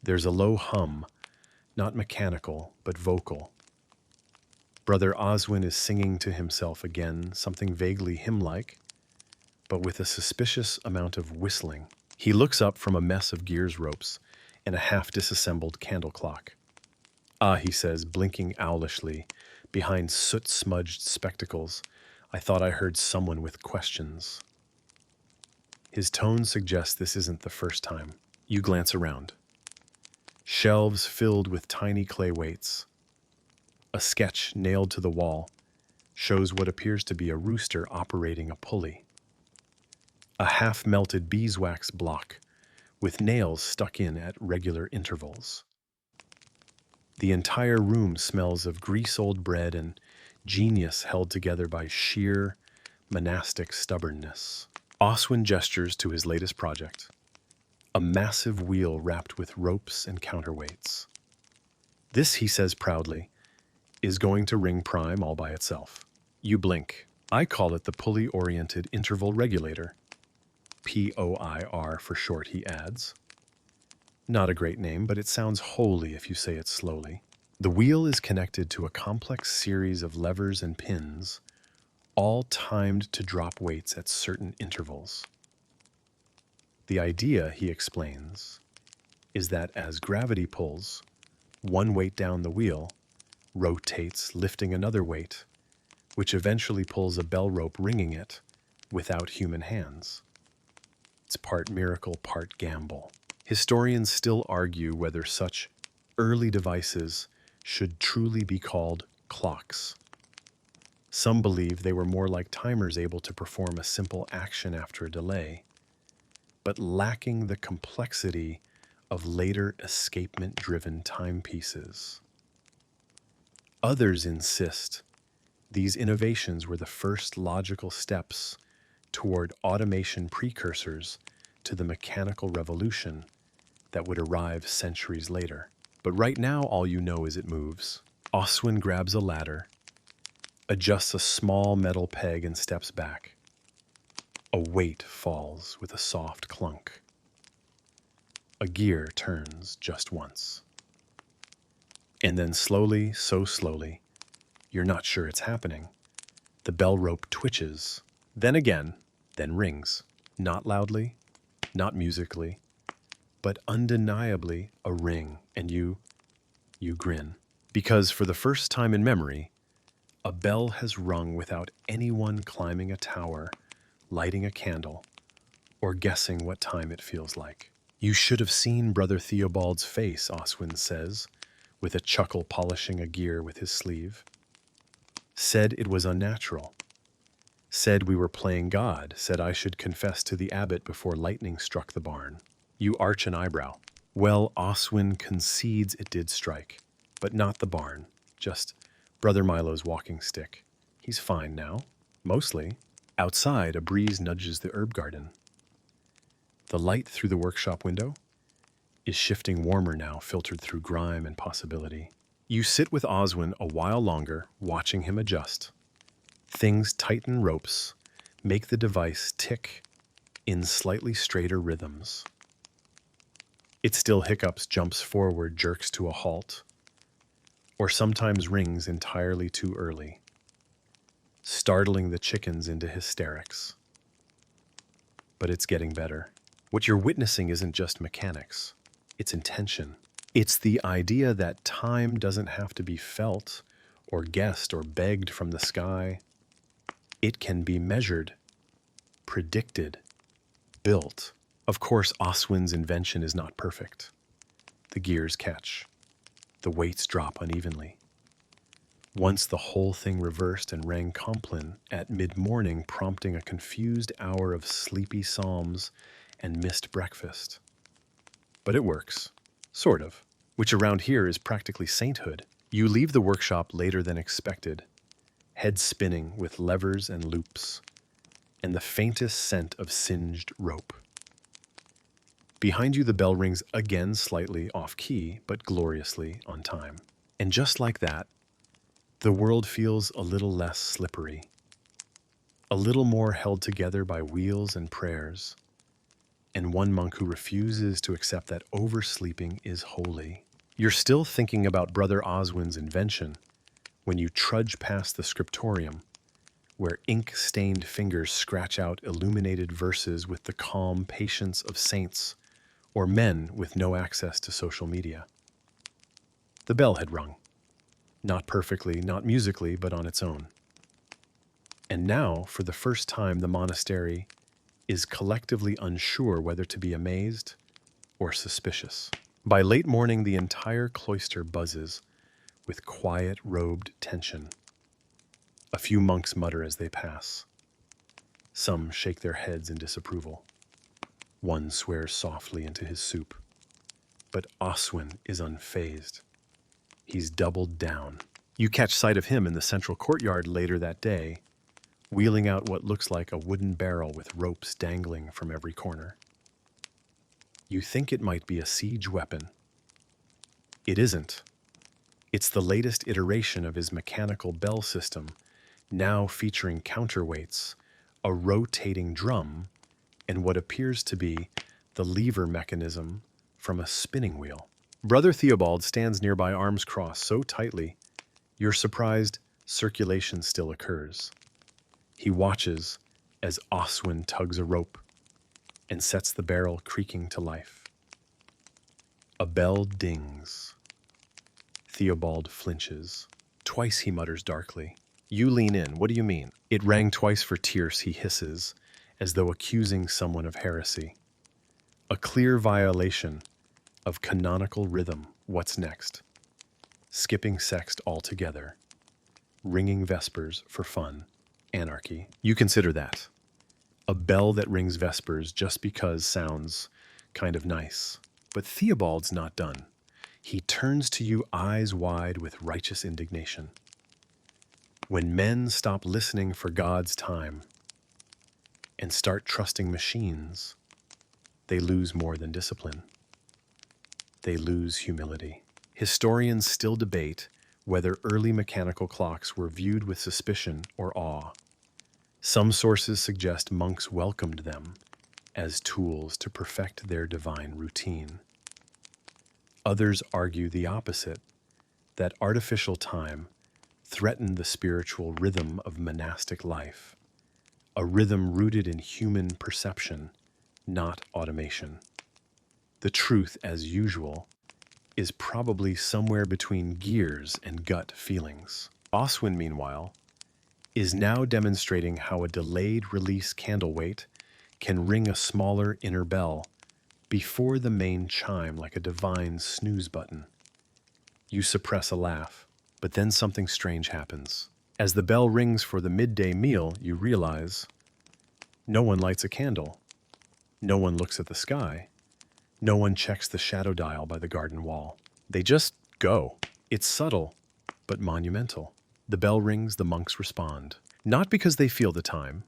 There's a low hum, not mechanical, but vocal. Brother Oswin is singing to himself again, something vaguely hymn-like, but with a suspicious amount of whistling. He looks up from a mess of gears ropes and a half-disassembled candle clock. "Ah," he says, blinking owlishly behind soot-smudged spectacles. "I thought I heard someone with questions." His tone suggests this isn't the first time. You glance around. Shelves filled with tiny clay weights. A sketch nailed to the wall shows what appears to be a rooster operating a pulley. A half-melted beeswax block with nails stuck in at regular intervals. The entire room smells of grease-old bread and genius held together by sheer monastic stubbornness. Oswin gestures to his latest project, a massive wheel wrapped with ropes and counterweights. This, he says proudly, is going to ring prime all by itself. You blink. "I call it the pulley-oriented interval regulator. POIR for short," he adds. Not a great name, but it sounds holy if you say it slowly. The wheel is connected to a complex series of levers and pins, all timed to drop weights at certain intervals. The idea, he explains, is that as gravity pulls, one weight down the wheel rotates, lifting another weight, which eventually pulls a bell rope ringing it without human hands. It's part miracle, part gamble. Historians still argue whether such early devices should truly be called clocks. Some believe they were more like timers able to perform a simple action after a delay, but lacking the complexity of later escapement-driven timepieces. Others insist these innovations were the first logical steps toward automation precursors to the mechanical revolution that would arrive centuries later. But right now, all you know is it moves. Oswin grabs a ladder, adjusts a small metal peg, and steps back. A weight falls with a soft clunk. A gear turns just once. And then slowly, so slowly, you're not sure it's happening, the bell rope twitches, then again, then rings. Not loudly, not musically, but undeniably a ring, and you grin. Because for the first time in memory, a bell has rung without anyone climbing a tower, lighting a candle, or guessing what time it feels like. You should have seen Brother Theobald's face, Oswin says, with a chuckle polishing a gear with his sleeve. Said it was unnatural. Said we were playing God. Said I should confess to the abbot before lightning struck the barn. You arch an eyebrow. Well, Oswin concedes it did strike, but not the barn, just Brother Milo's walking stick. He's fine now, mostly. Outside, a breeze nudges the herb garden. The light through the workshop window is shifting warmer now, filtered through grime and possibility. You sit with Oswin a while longer, watching him adjust. Things tighten ropes, make the device tick in slightly straighter rhythms. It still hiccups, jumps forward, jerks to a halt, or sometimes rings entirely too early, startling the chickens into hysterics. But it's getting better. What you're witnessing isn't just mechanics, it's intention. It's the idea that time doesn't have to be felt or guessed or begged from the sky. It can be measured, predicted, built. Of course, Oswin's invention is not perfect. The gears catch. The weights drop unevenly. Once the whole thing reversed and rang Compline at mid-morning, prompting a confused hour of sleepy psalms and missed breakfast. But it works. Sort of. Which around here is practically sainthood. You leave the workshop later than expected, head spinning with levers and loops, and the faintest scent of singed rope. Behind you, the bell rings again, slightly off-key, but gloriously on time. And just like that, the world feels a little less slippery, a little more held together by wheels and prayers, and one monk who refuses to accept that oversleeping is holy. You're still thinking about Brother Oswin's invention when you trudge past the scriptorum, where ink-stained fingers scratch out illuminated verses with the calm patience of saints or men with no access to social media. The bell had rung. Not perfectly, not musically, but on its own. And now, for the first time, the monastery is collectively unsure whether to be amazed or suspicious. By late morning, the entire cloister buzzes with quiet, robed tension. A few monks mutter as they pass. Some shake their heads in disapproval. One swears softly into his soup. But Oswin is unfazed. He's doubled down. You catch sight of him in the central courtyard later that day, wheeling out what looks like a wooden barrel with ropes dangling from every corner. You think it might be a siege weapon. It isn't. It's the latest iteration of his mechanical bell system, now featuring counterweights, a rotating drum, and what appears to be the lever mechanism from a spinning wheel. Brother Theobald stands nearby, arms crossed so tightly, you're surprised circulation still occurs. He watches as Oswin tugs a rope and sets the barrel creaking to life. A bell dings. Theobald flinches. Twice, he mutters darkly. You lean in. What do you mean? It rang twice for tierce, he hisses, as though accusing someone of heresy. A clear violation of canonical rhythm. What's next? Skipping sext altogether. Ringing vespers for fun. Anarchy. You consider that. A bell that rings vespers just because sounds kind of nice. But Theobald's not done. He turns to you, eyes wide with righteous indignation. When men stop listening for God's time and start trusting machines, they lose more than discipline. they lose humility. Historians still debate whether early mechanical clocks were viewed with suspicion or awe. Some sources suggest monks welcomed them as tools to perfect their divine routine. Others argue the opposite, that artificial time threatened the spiritual rhythm of monastic life, a rhythm rooted in human perception, not automation. The truth, as usual, is probably somewhere between gears and gut feelings. Oswin, meanwhile, is now demonstrating how a delayed release candle weight can ring a smaller inner bell before the main chime like a divine snooze button. You suppress a laugh, but then something strange happens. As the bell rings for the midday meal, you realize no one lights a candle, no one looks at the sky, no one checks the shadow dial by the garden wall. They just go. It's subtle, but monumental. The bell rings, the monks respond. Not because they feel the time,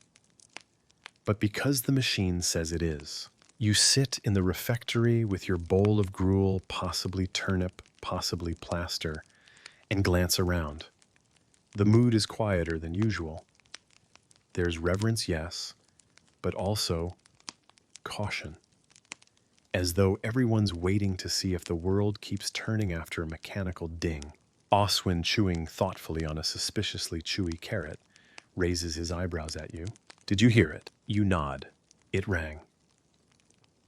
but because the machine says it is. You sit in the refectory with your bowl of gruel, possibly turnip, possibly plaster, and glance around. The mood is quieter than usual. There's reverence, yes, but also caution. As though everyone's waiting to see if the world keeps turning after a mechanical ding. Oswin, chewing thoughtfully on a suspiciously chewy carrot, raises his eyebrows at you. Did you hear it? You nod. It rang.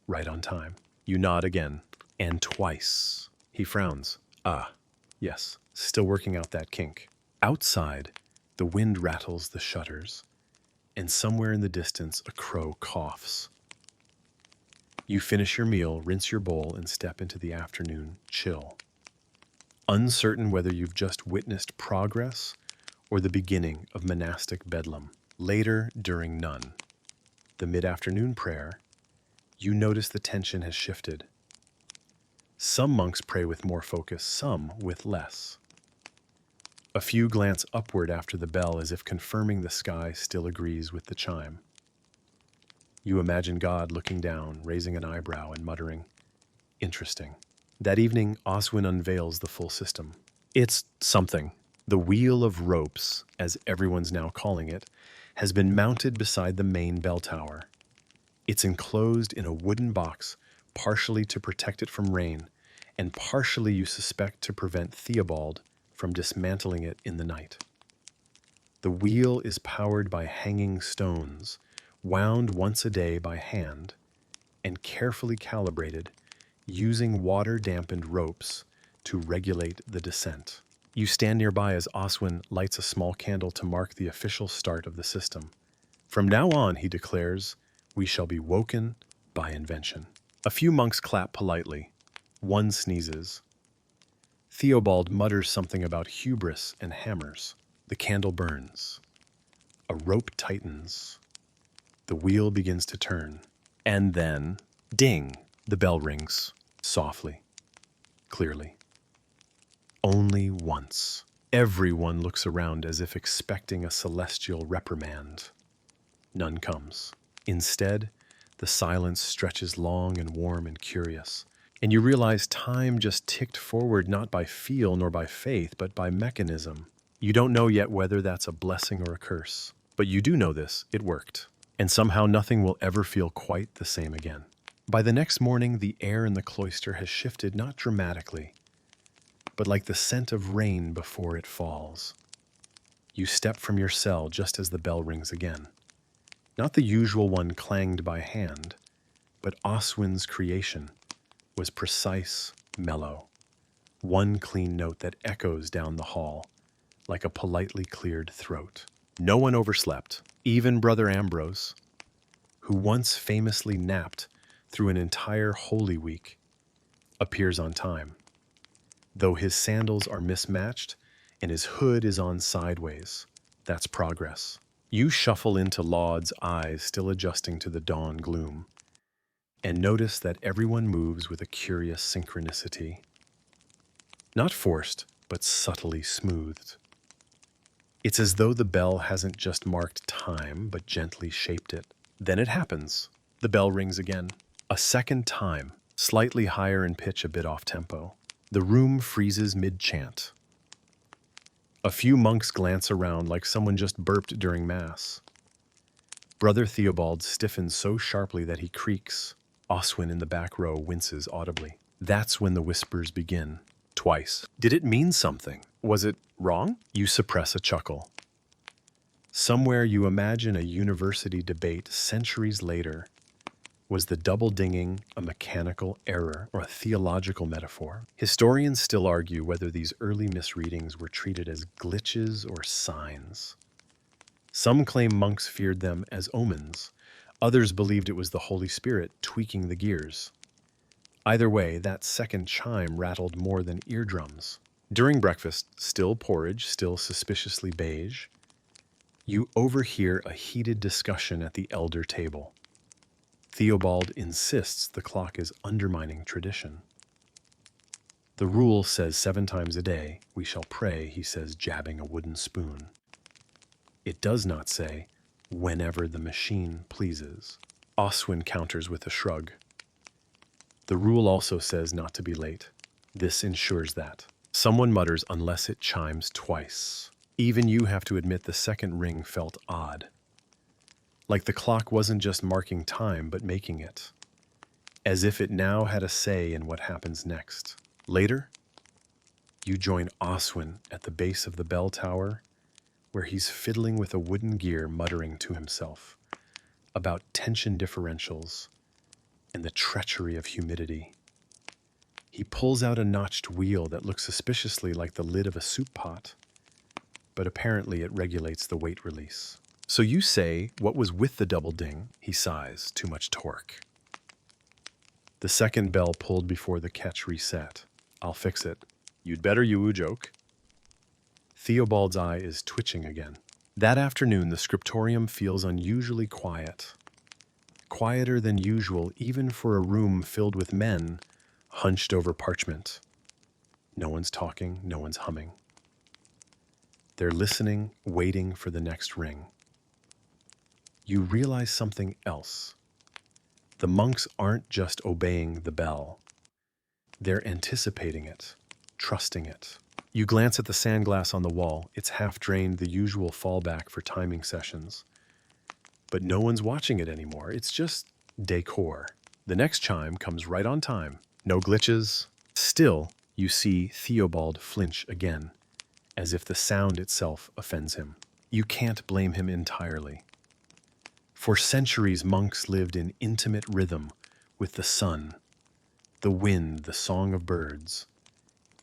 Right on time. You nod again. And twice. He frowns. Ah, yes, still working out that kink. Outside, the wind rattles the shutters, and somewhere in the distance a crow coughs. You finish your meal, rinse your bowl, and step into the afternoon chill. Uncertain whether you've just witnessed progress or the beginning of monastic bedlam. Later, during none, the mid-afternoon prayer, you notice the tension has shifted. Some monks pray with more focus, some with less. A few glance upward after the bell as if confirming the sky still agrees with the chime. You imagine God looking down, raising an eyebrow and muttering, "Interesting." That evening, Oswin unveils the full system. It's something. The wheel of ropes, as everyone's now calling it, has been mounted beside the main bell tower. It's enclosed in a wooden box, partially to protect it from rain, and partially, you suspect, to prevent Theobald from dismantling it in the night. The wheel is powered by hanging stones, wound once a day by hand, and carefully calibrated, using water-dampened ropes to regulate the descent. You stand nearby as Oswin lights a small candle to mark the official start of the system. From now on, he declares, we shall be woken by invention. A few monks clap politely. One sneezes. Theobald mutters something about hubris and hammers. The candle burns. A rope tightens. The wheel begins to turn. And then, ding, the bell rings, softly, clearly. Only once. Everyone looks around as if expecting a celestial reprimand. None comes. Instead, the silence stretches long and warm and curious, and you realize time just ticked forward not by feel nor by faith, but by mechanism. You don't know yet whether that's a blessing or a curse, but you do know this, it worked, and somehow nothing will ever feel quite the same again. By the next morning, the air in the cloister has shifted not dramatically, but like the scent of rain before it falls. You step from your cell just as the bell rings again. Not the usual one clanged by hand, but Oswin's creation was precise, mellow. One clean note that echoes down the hall like a politely cleared throat. No one overslept, even Brother Ambrose, who once famously napped through an entire Holy Week, appears on time, though his sandals are mismatched and his hood is on sideways. That's progress. You shuffle into Laud's eyes, still adjusting to the dawn gloom, and notice that everyone moves with a curious synchronicity. Not forced, but subtly smoothed. It's as though the bell hasn't just marked time, but gently shaped it. Then it happens. The bell rings again. A second time. slightly higher in pitch, a bit off tempo. The room freezes mid-chant. A few monks glance around like someone just burped during Mass. Brother Theobald stiffens so sharply that he creaks. Oswin in the back row winces audibly. That's when the whispers begin. Twice. Did it mean something? Was it wrong? You suppress a chuckle. Somewhere you imagine a university debate centuries later. Was the double dinging a mechanical error or a theological metaphor? Historians still argue whether these early misreadings were treated as glitches or signs. Some claim monks feared them as omens. Others believed it was the Holy Spirit tweaking the gears. Either way, that second chime rattled more than eardrums. During breakfast, still porridge, still suspiciously beige, you overhear a heated discussion at the elder table. Theobald insists the clock is undermining tradition. The rule says 7 times a day, we shall pray, he says, jabbing a wooden spoon. It does not say, whenever the machine pleases. Oswin counters with a shrug. The rule also says not to be late. This ensures that. Someone mutters unless it chimes twice. Even you have to admit the second ring felt odd. Like the clock wasn't just marking time, but making it. As if it now had a say in what happens next. Later, you join Oswin at the base of the bell tower, where he's fiddling with a wooden gear, muttering to himself about tension differentials and the treachery of humidity. He pulls out a notched wheel that looks suspiciously like the lid of a soup pot, but apparently it regulates the weight release. So you say, what was with the double ding? He sighs, too much torque. The second bell pulled before the catch reset. I'll fix it. You'd better, you joke. Theobald's eye is twitching again. That afternoon, the scriptorum feels unusually quiet. Quieter than usual, even for a room filled with men hunched over parchment. No one's talking, no one's humming. They're listening, waiting for the next ring. You realize something else. The monks aren't just obeying the bell. They're anticipating it, trusting it. You glance at the sandglass on the wall. It's half drained, the usual fallback for timing sessions. But no one's watching it anymore. It's just decor. The next chime comes right on time. No glitches. Still, you see Theobald flinch again, as if the sound itself offends him. You can't blame him entirely. For centuries, monks lived in intimate rhythm with the sun, the wind, the song of birds,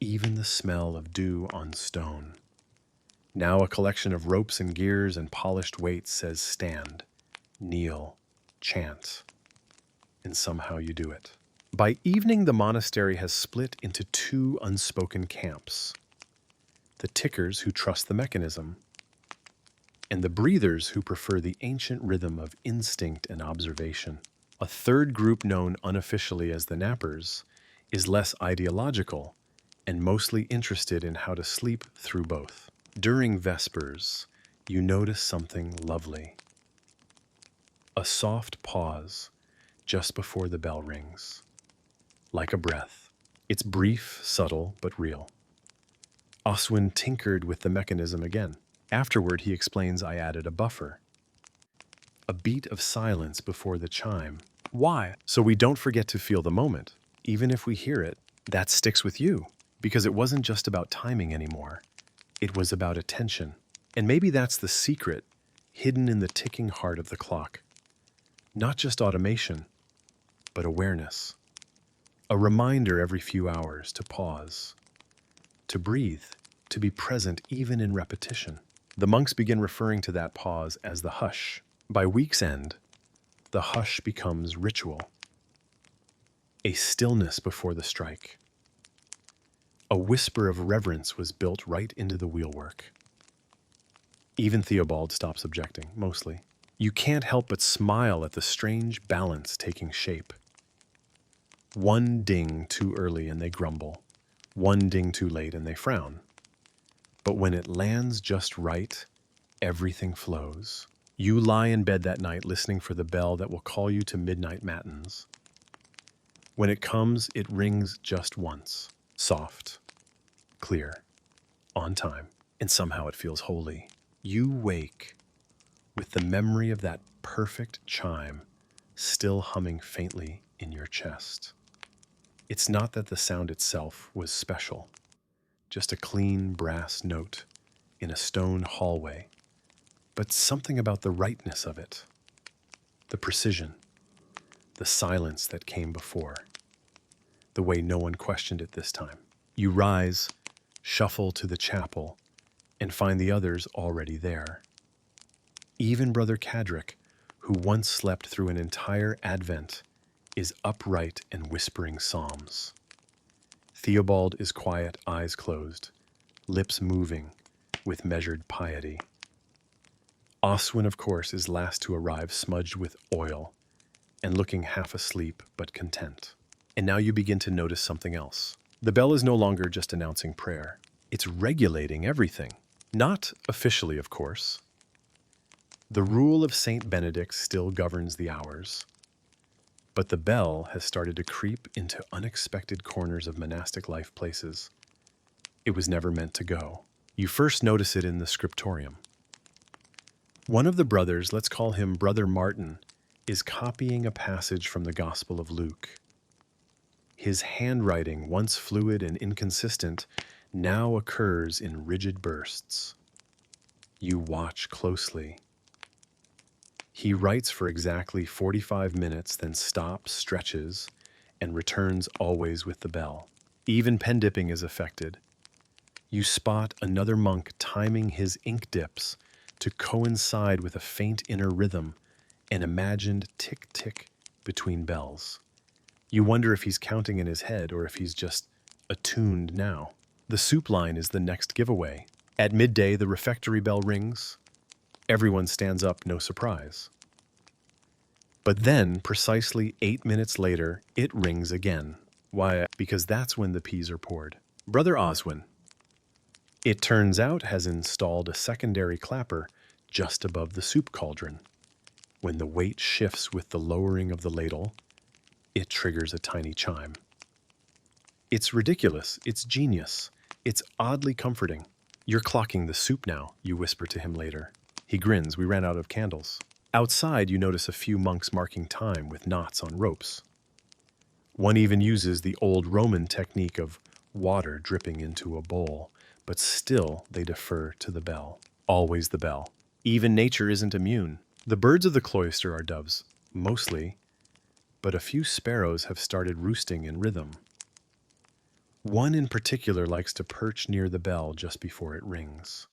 even the smell of dew on stone. Now a collection of ropes and gears and polished weights says stand, kneel, chant, and somehow you do it. By evening, the monastery has split into 2 unspoken camps. The tickers who trust the mechanism, and the breathers who prefer the ancient rhythm of instinct and observation. A third group, known unofficially as the nappers, is less ideological and mostly interested in how to sleep through both. During Vespers, you notice something lovely. A soft pause just before the bell rings. Like a breath. It's brief, subtle, but real. Oswin tinkered with the mechanism again. Afterward, he explains, I added a buffer. A beat of silence before the chime. Why? So we don't forget to feel the moment. Even if we hear it, that sticks with you. Because it wasn't just about timing anymore. It was about attention. And maybe that's the secret, hidden in the ticking heart of the clock. Not just automation, but awareness. A reminder every few hours to pause, to breathe, to be present even in repetition. The monks begin referring to that pause as the hush. By week's end, the hush becomes ritual. A stillness before the strike. A whisper of reverence was built right into the wheelwork. Even Theobald stops objecting, mostly. You can't help but smile at the strange balance taking shape. One ding too early and they grumble. One ding too late and they frown. But when it lands just right, everything flows. You lie in bed that night listening for the bell that will call you to midnight matins. When it comes, it rings just once. Soft, clear, on time, and somehow it feels holy. You wake with the memory of that perfect chime still humming faintly in your chest. It's not that the sound itself was special, just a clean brass note in a stone hallway, but something about the rightness of it, the precision, the silence that came before, the way no one questioned it this time. You rise, shuffle to the chapel, and find the others already there. Even Brother Cadric, who once slept through an entire Advent, is upright and whispering psalms. Theobald is quiet, eyes closed, lips moving with measured piety. Oswin, of course, is last to arrive, smudged with oil and looking half asleep but content. And now you begin to notice something else. The bell is no longer just announcing prayer. It's regulating everything. Not officially, of course. The rule of Saint Benedict still governs the hours, but the bell has started to creep into unexpected corners of monastic life, places it was never meant to go. You first notice it in the scriptorum. One of the brothers, let's call him Brother Martin, is copying a passage from the Gospel of Luke. His handwriting, once fluid and inconsistent, now occurs in rigid bursts. You watch closely. He writes for exactly 45 minutes, then stops, stretches, and returns always with the bell. Even pen dipping is affected. You spot another monk timing his ink dips to coincide with a faint inner rhythm, an imagined tick-tick between bells. You wonder if he's counting in his head or if he's just attuned now. The soup line is the next giveaway. At midday, the refectory bell rings. Everyone stands up, no surprise. But then, precisely 8 minutes later, it rings again. Why? Because that's when the peas are poured. Brother Oswin, it turns out, has installed a secondary clapper just above the soup cauldron. When the weight shifts with the lowering of the ladle, it triggers a tiny chime. It's ridiculous. It's genius. It's oddly comforting. You're clocking the soup now, you whisper to him later. He grins. We ran out of candles. Outside, you notice a few monks marking time with knots on ropes. One even uses the old Roman technique of water dripping into a bowl, but still they defer to the bell. Always the bell. Even nature isn't immune. The birds of the cloister are doves, mostly, but a few sparrows have started roosting in rhythm. One in particular likes to perch near the bell just before it rings.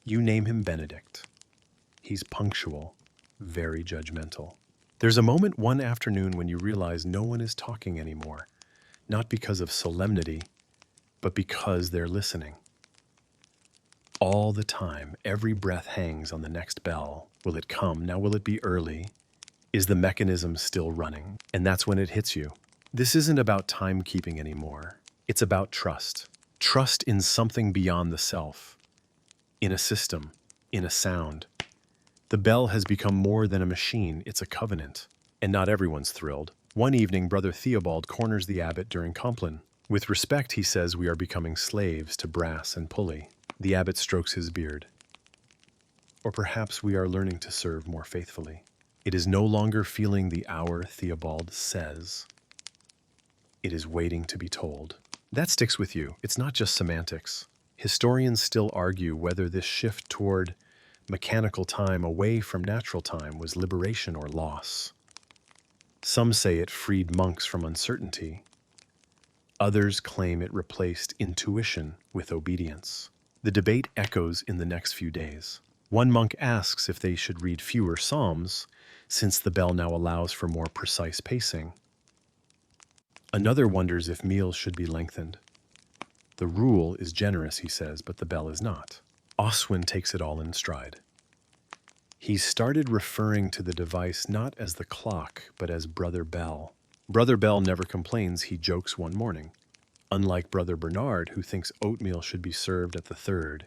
You name him Benedict. He's punctual, very judgmental. There's a moment one afternoon when you realize no one is talking anymore, not because of solemnity, but because they're listening. All the time, every breath hangs on the next bell. Will it come? Now will it be early? Is the mechanism still running? And that's when it hits you. This isn't about timekeeping anymore. It's about trust. Trust in something beyond the self, in a system, in a sound. The bell has become more than a machine, it's a covenant. And not everyone's thrilled. One evening, Brother Theobald corners the abbot during Compline. With respect, he says, we are becoming slaves to brass and pulley. The abbot strokes his beard. Or perhaps we are learning to serve more faithfully. It is no longer feeling the hour, Theobald says. It is waiting to be told. That sticks with you. It's not just semantics. Historians still argue whether this shift toward mechanical time away from natural time was liberation or loss. Some say it freed monks from uncertainty. Others claim it replaced intuition with obedience. The debate echoes in the next few days. One monk asks if they should read fewer psalms, since the bell now allows for more precise pacing. Another wonders if meals should be lengthened. The rule is generous, he says, but the bell is not. Oswin takes it all in stride. He's started referring to the device not as the clock, but as Brother Bell. Brother Bell never complains, he jokes one morning. Unlike Brother Bernard, who thinks oatmeal should be served at the 3rd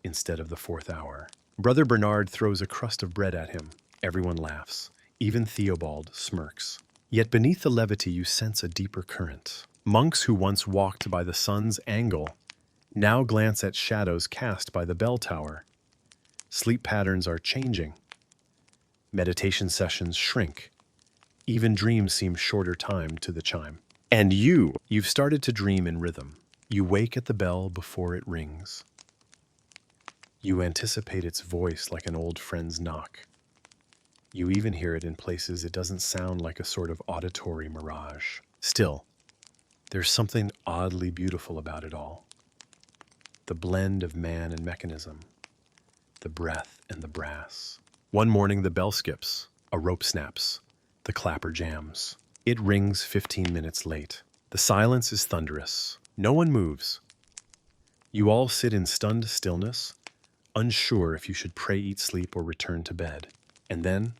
instead of the 4th hour. Brother Bernard throws a crust of bread at him. Everyone laughs. Even Theobald smirks. Yet beneath the levity you sense a deeper current. Monks who once walked by the sun's angle now glance at shadows cast by the bell tower. Sleep patterns are changing. Meditation sessions shrink. Even dreams seem shorter time to the chime. And you've started to dream in rhythm. You wake at the bell before it rings. You anticipate its voice like an old friend's knock. You even hear it in places it doesn't sound like a sort of auditory mirage. Still, there's something oddly beautiful about it all. The blend of man and mechanism, the breath and the brass. One morning the bell skips, a rope snaps, the clapper jams. It rings 15 minutes late. The silence is thunderous. No one moves. You all sit in stunned stillness, unsure if you should pray, eat, sleep, or return to bed. And then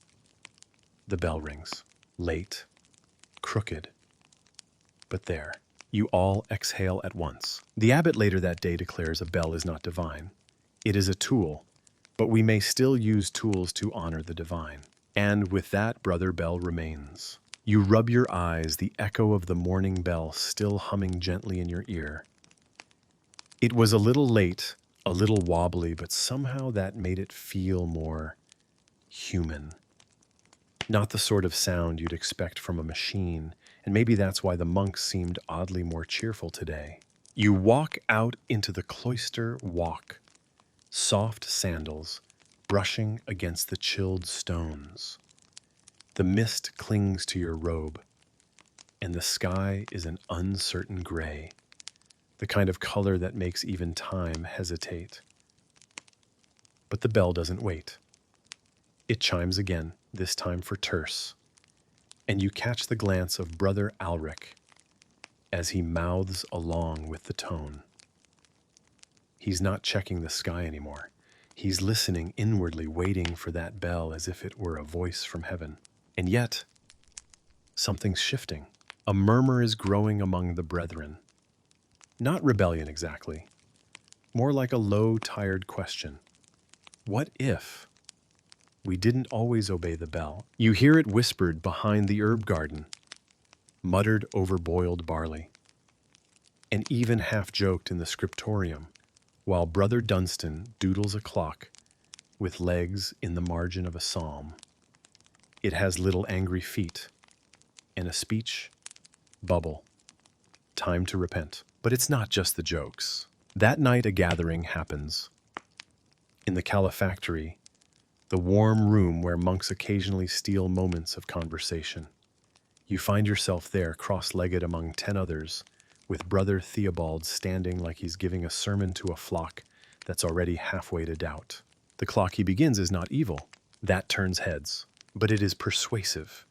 the bell rings. Late, crooked, but there. You all exhale at once. The abbot later that day declares a bell is not divine. It is a tool, but we may still use tools to honor the divine. And with that, Brother Bell remains. You rub your eyes, the echo of the morning bell still humming gently in your ear. It was a little late, a little wobbly, but somehow that made it feel more human. Not the sort of sound you'd expect from a machine, and maybe that's why the monks seemed oddly more cheerful today. You walk out into the cloister walk, soft sandals brushing against the chilled stones. The mist clings to your robe, and the sky is an uncertain gray, the kind of color that makes even time hesitate. But the bell doesn't wait. It chimes again, this time for terce, and you catch the glance of Brother Alric as he mouths along with the tone. He's not checking the sky anymore. He's listening inwardly, waiting for that bell as if it were a voice from heaven. And yet, something's shifting. A murmur is growing among the brethren. Not rebellion exactly, more like a low, tired question. What if we didn't always obey the bell? You hear it whispered behind the herb garden, muttered over boiled barley, and even half-joked in the scriptorum, while Brother Dunstan doodles a clock with legs in the margin of a psalm. It has little angry feet and a speech bubble. Time to repent. But it's not just the jokes. That night a gathering happens. In the calefactory, the warm room where monks occasionally steal moments of conversation. You find yourself there, cross-legged among 10 others, with Brother Theobald standing like he's giving a sermon to a flock that's already halfway to doubt. The clock he begins is not evil. That turns heads. But it is persuasive.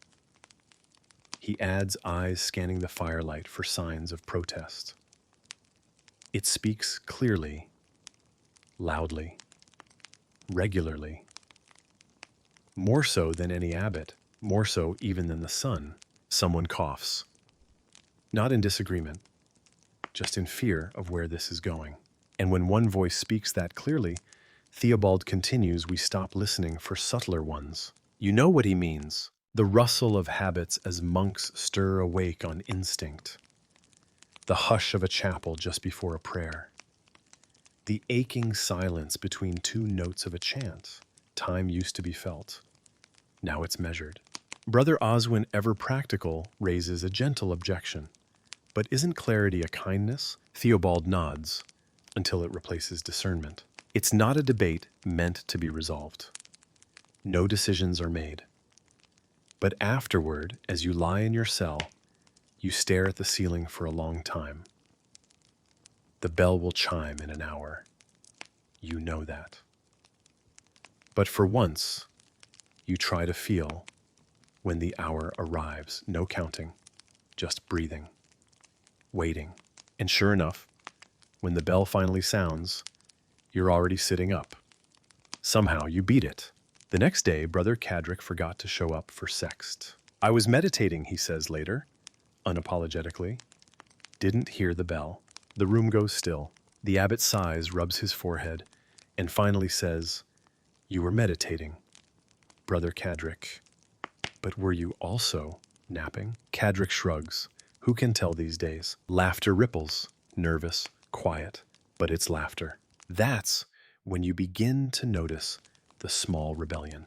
He adds eyes scanning the firelight for signs of protest. It speaks clearly, loudly, regularly. More so than any abbot, more so even than the sun. Someone coughs. Not in disagreement, just in fear of where this is going. And when one voice speaks that clearly, Theobald continues, we stop listening for subtler ones. You know what he means. The rustle of habits as monks stir awake on instinct. The hush of a chapel just before a prayer. The aching silence between two notes of a chant. Time used to be felt. Now it's measured. Brother Oswin, ever practical, raises a gentle objection. But isn't clarity a kindness? Theobald nods until it replaces discernment. It's not a debate meant to be resolved. No decisions are made. But afterward, as you lie in your cell, you stare at the ceiling for a long time. The bell will chime in an hour. You know that. But for once, you try to feel when the hour arrives. No counting, just breathing, waiting. And sure enough, when the bell finally sounds, you're already sitting up. Somehow you beat it. The next day, Brother Cadric forgot to show up for sext. I was meditating, he says later, unapologetically. Didn't hear the bell. The room goes still. The abbot sighs, rubs his forehead, and finally says, you were meditating, Brother Cadric. But were you also Napping? Cadric shrugs. Who can tell these days? Laughter ripples. Nervous, quiet, but it's laughter. That's when you begin to notice the small rebellion.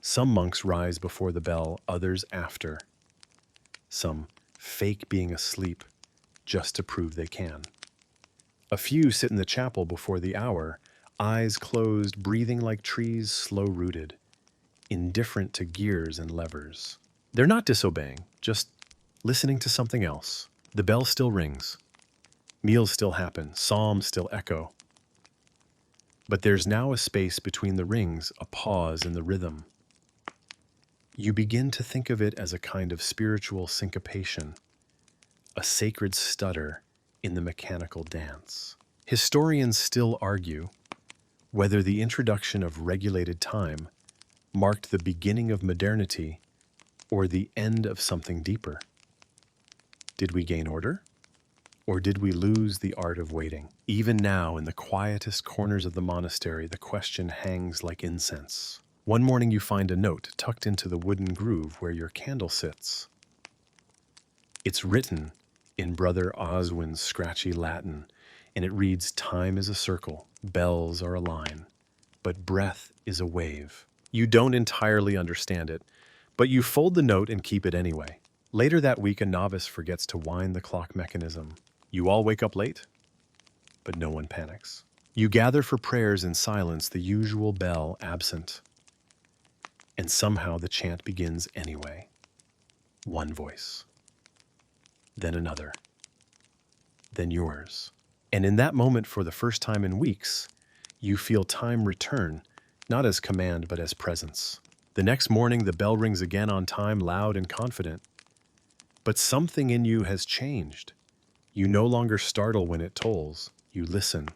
Some monks rise before the bell, others after. Some fake being asleep just to prove they can. A few sit in the chapel before the hour, eyes closed, breathing like trees slow-rooted, indifferent to gears and levers. They're not disobeying, just listening to something else. The bell still rings. Meals still happen. Psalms still echo. But there's now a space between the rings, a pause in the rhythm. You begin to think of it as a kind of spiritual syncopation, a sacred stutter in the mechanical dance. Historians still argue whether the introduction of regulated time marked the beginning of modernity or the end of something deeper. Did we gain order? Or did we lose the art of waiting? Even now, in the quietest corners of the monastery, the question hangs like incense. One morning you find a note tucked into the wooden groove where your candle sits. It's written in Brother Oswin's scratchy Latin, and it reads, "Time is a circle, bells are a line, but breath is a wave." You don't entirely understand it, but you fold the note and keep it anyway. Later that week, a novice forgets to wind the clock mechanism. You all wake up late, but no one panics. You gather for prayers in silence, the usual bell absent. And somehow the chant begins anyway. One voice, then another, then yours. And in that moment, for the first time in weeks, you feel time return, not as command, but as presence. The next morning, the bell rings again on time, loud and confident. But something in you has changed. You no longer startle when it tolls. You listen.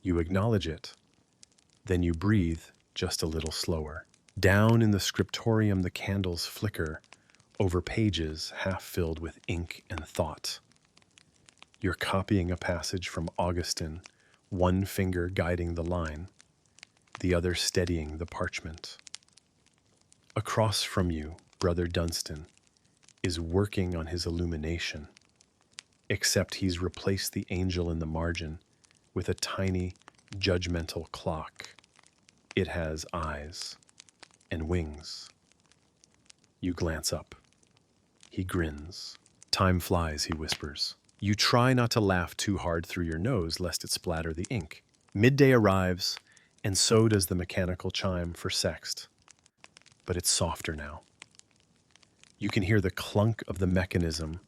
You acknowledge it. Then you breathe just a little slower. Down in the scriptorum, the candles flicker over pages half filled with ink and thought. You're copying a passage from Augustine, one finger guiding the line, the other steadying the parchment. Across from you, Brother Dunstan is working on his illumination, except he's replaced the angel in the margin with a tiny, judgmental clock. It has eyes and wings. You glance up. He grins. "Time flies," he whispers. You try not to laugh too hard through your nose, lest it splatter the ink. Midday arrives, and so does the mechanical chime for sext. But it's softer now. You can hear the clunk of the mechanism,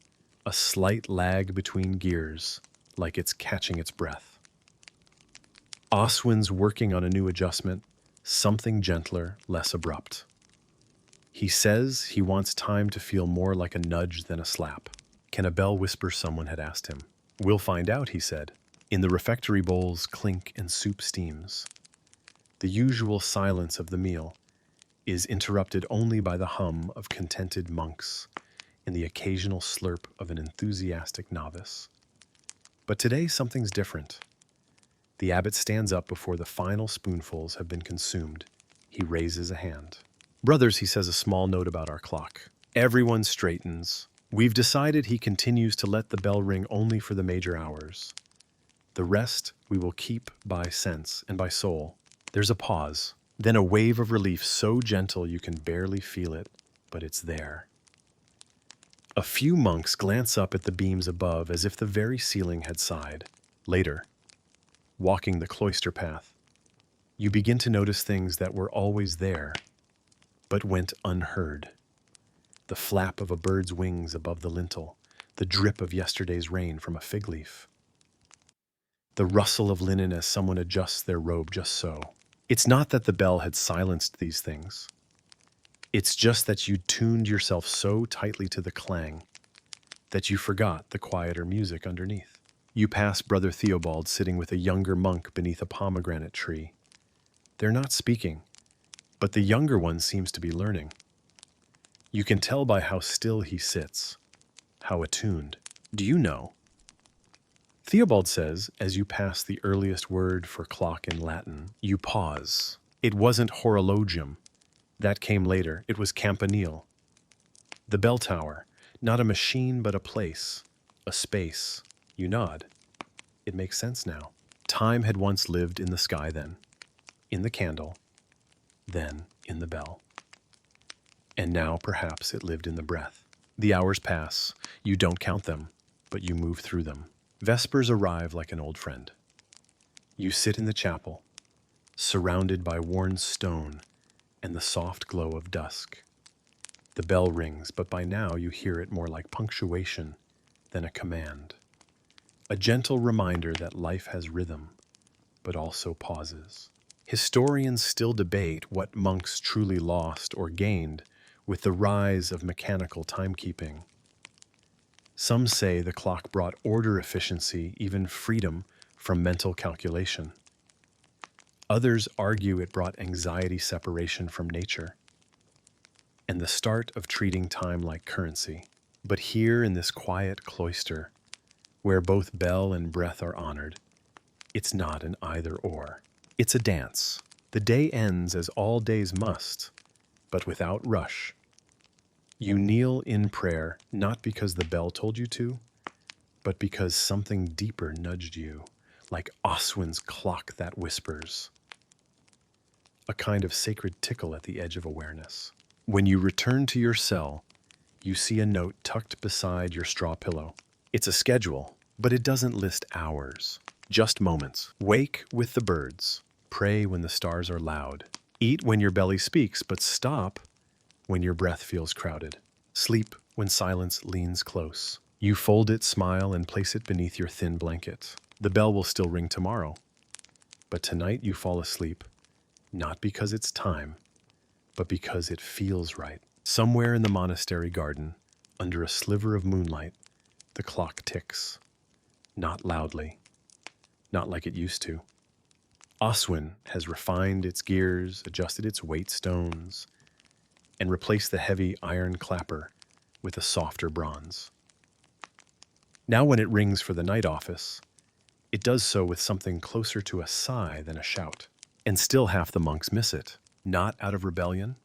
a slight lag between gears, like it's catching its breath. Oswin's working on a new adjustment, something gentler, less abrupt. He says he wants time to feel more like a nudge than a slap. Can a bell whisper, someone had asked him. We'll find out, he said. In the refectory bowls, clink and soup steams. The usual silence of the meal is interrupted only by the hum of contented monks and the occasional slurp of an enthusiastic novice. But today something's different. The abbot stands up before the final spoonfuls have been consumed. He raises a hand. "Brothers," he says, a small note about our clock. Everyone straightens. We've decided he continues to let the bell ring only for the major hours. The rest we will keep by sense and by soul. There's a pause, then a wave of relief so gentle you can barely feel it, but it's there. A few monks glance up at the beams above as if the very ceiling had sighed. Later, walking the cloister path, you begin to notice things that were always there, but went unheard. The flap of a bird's wings above the lintel, the drip of yesterday's rain from a fig leaf, the rustle of linen as someone adjusts their robe just so. It's not that the bell had silenced these things. It's just that you tuned yourself so tightly to the clang that you forgot the quieter music underneath. You pass Brother Theobald sitting with a younger monk beneath a pomegranate tree. They're not speaking, but the younger one seems to be learning. You can tell by how still he sits, how attuned. Do you know? Theobald says, as you pass the earliest word for clock in Latin, you pause. It wasn't horologium. That came later. It was campanile. The bell tower, not a machine but a place, a space. You nod. It makes sense now. Time had once lived in the sky then, in the candle, then in the bell. And now perhaps it lived in the breath. The hours pass. You don't count them, but you move through them. Vespers arrive like an old friend. You sit in the chapel, surrounded by worn stone and the soft glow of dusk. The bell rings, but by now you hear it more like punctuation than a command. A gentle reminder that life has rhythm, but also pauses. Historians still debate what monks truly lost or gained with the rise of mechanical timekeeping. Some say the clock brought order, efficiency, even freedom from mental calculation. Others argue it brought anxiety, separation from nature, and the start of treating time like currency. But here in this quiet cloister, where both bell and breath are honored, it's not an either-or. It's a dance. The day ends as all days must, but without rush. You kneel in prayer, not because the bell told you to, but because something deeper nudged you, like Oswin's clock that whispers. A kind of sacred tickle at the edge of awareness. When you return to your cell, you see a note tucked beside your straw pillow. It's a schedule, but it doesn't list hours, just moments. Wake with the birds. Pray when the stars are loud. Eat when your belly speaks, but stop when your breath feels crowded. Sleep when silence leans close. You fold it, smile, and place it beneath your thin blanket. The bell will still ring tomorrow, but tonight you fall asleep, not because it's time, but because it feels right. Somewhere in the monastery garden, under a sliver of moonlight, the clock ticks. Not loudly, not like it used to. Oswin has refined its gears, adjusted its weight stones, and replaced the heavy iron clapper with a softer bronze. Now when it rings for the night office, it does so with something closer to a sigh than a shout. And still half the monks miss it, not out of rebellion,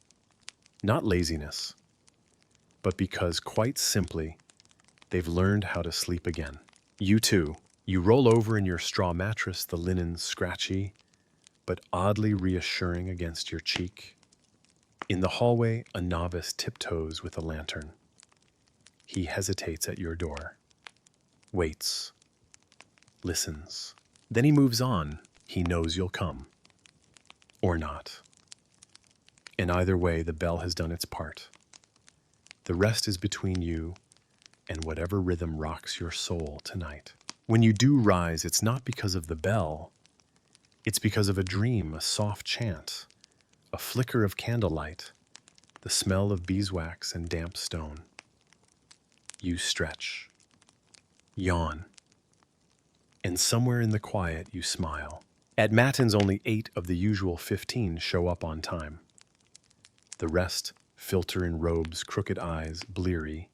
not laziness, but because, quite simply, they've learned how to sleep again. You too, you roll over in your straw mattress, the linen scratchy, but oddly reassuring against your cheek. In the hallway, a novice tiptoes with a lantern. He hesitates at your door, waits, listens. Then he moves on. He knows you'll come. Or not. In either way, the bell has done its part. The rest is between you and whatever rhythm rocks your soul tonight. When you do rise, it's not because of the bell. It's because of a dream, a soft chant, a flicker of candlelight, the smell of beeswax and damp stone. You stretch, yawn, and somewhere in the quiet you smile. At matins, only 8 of the usual 15 show up on time. The rest filter in robes, crooked eyes, bleary,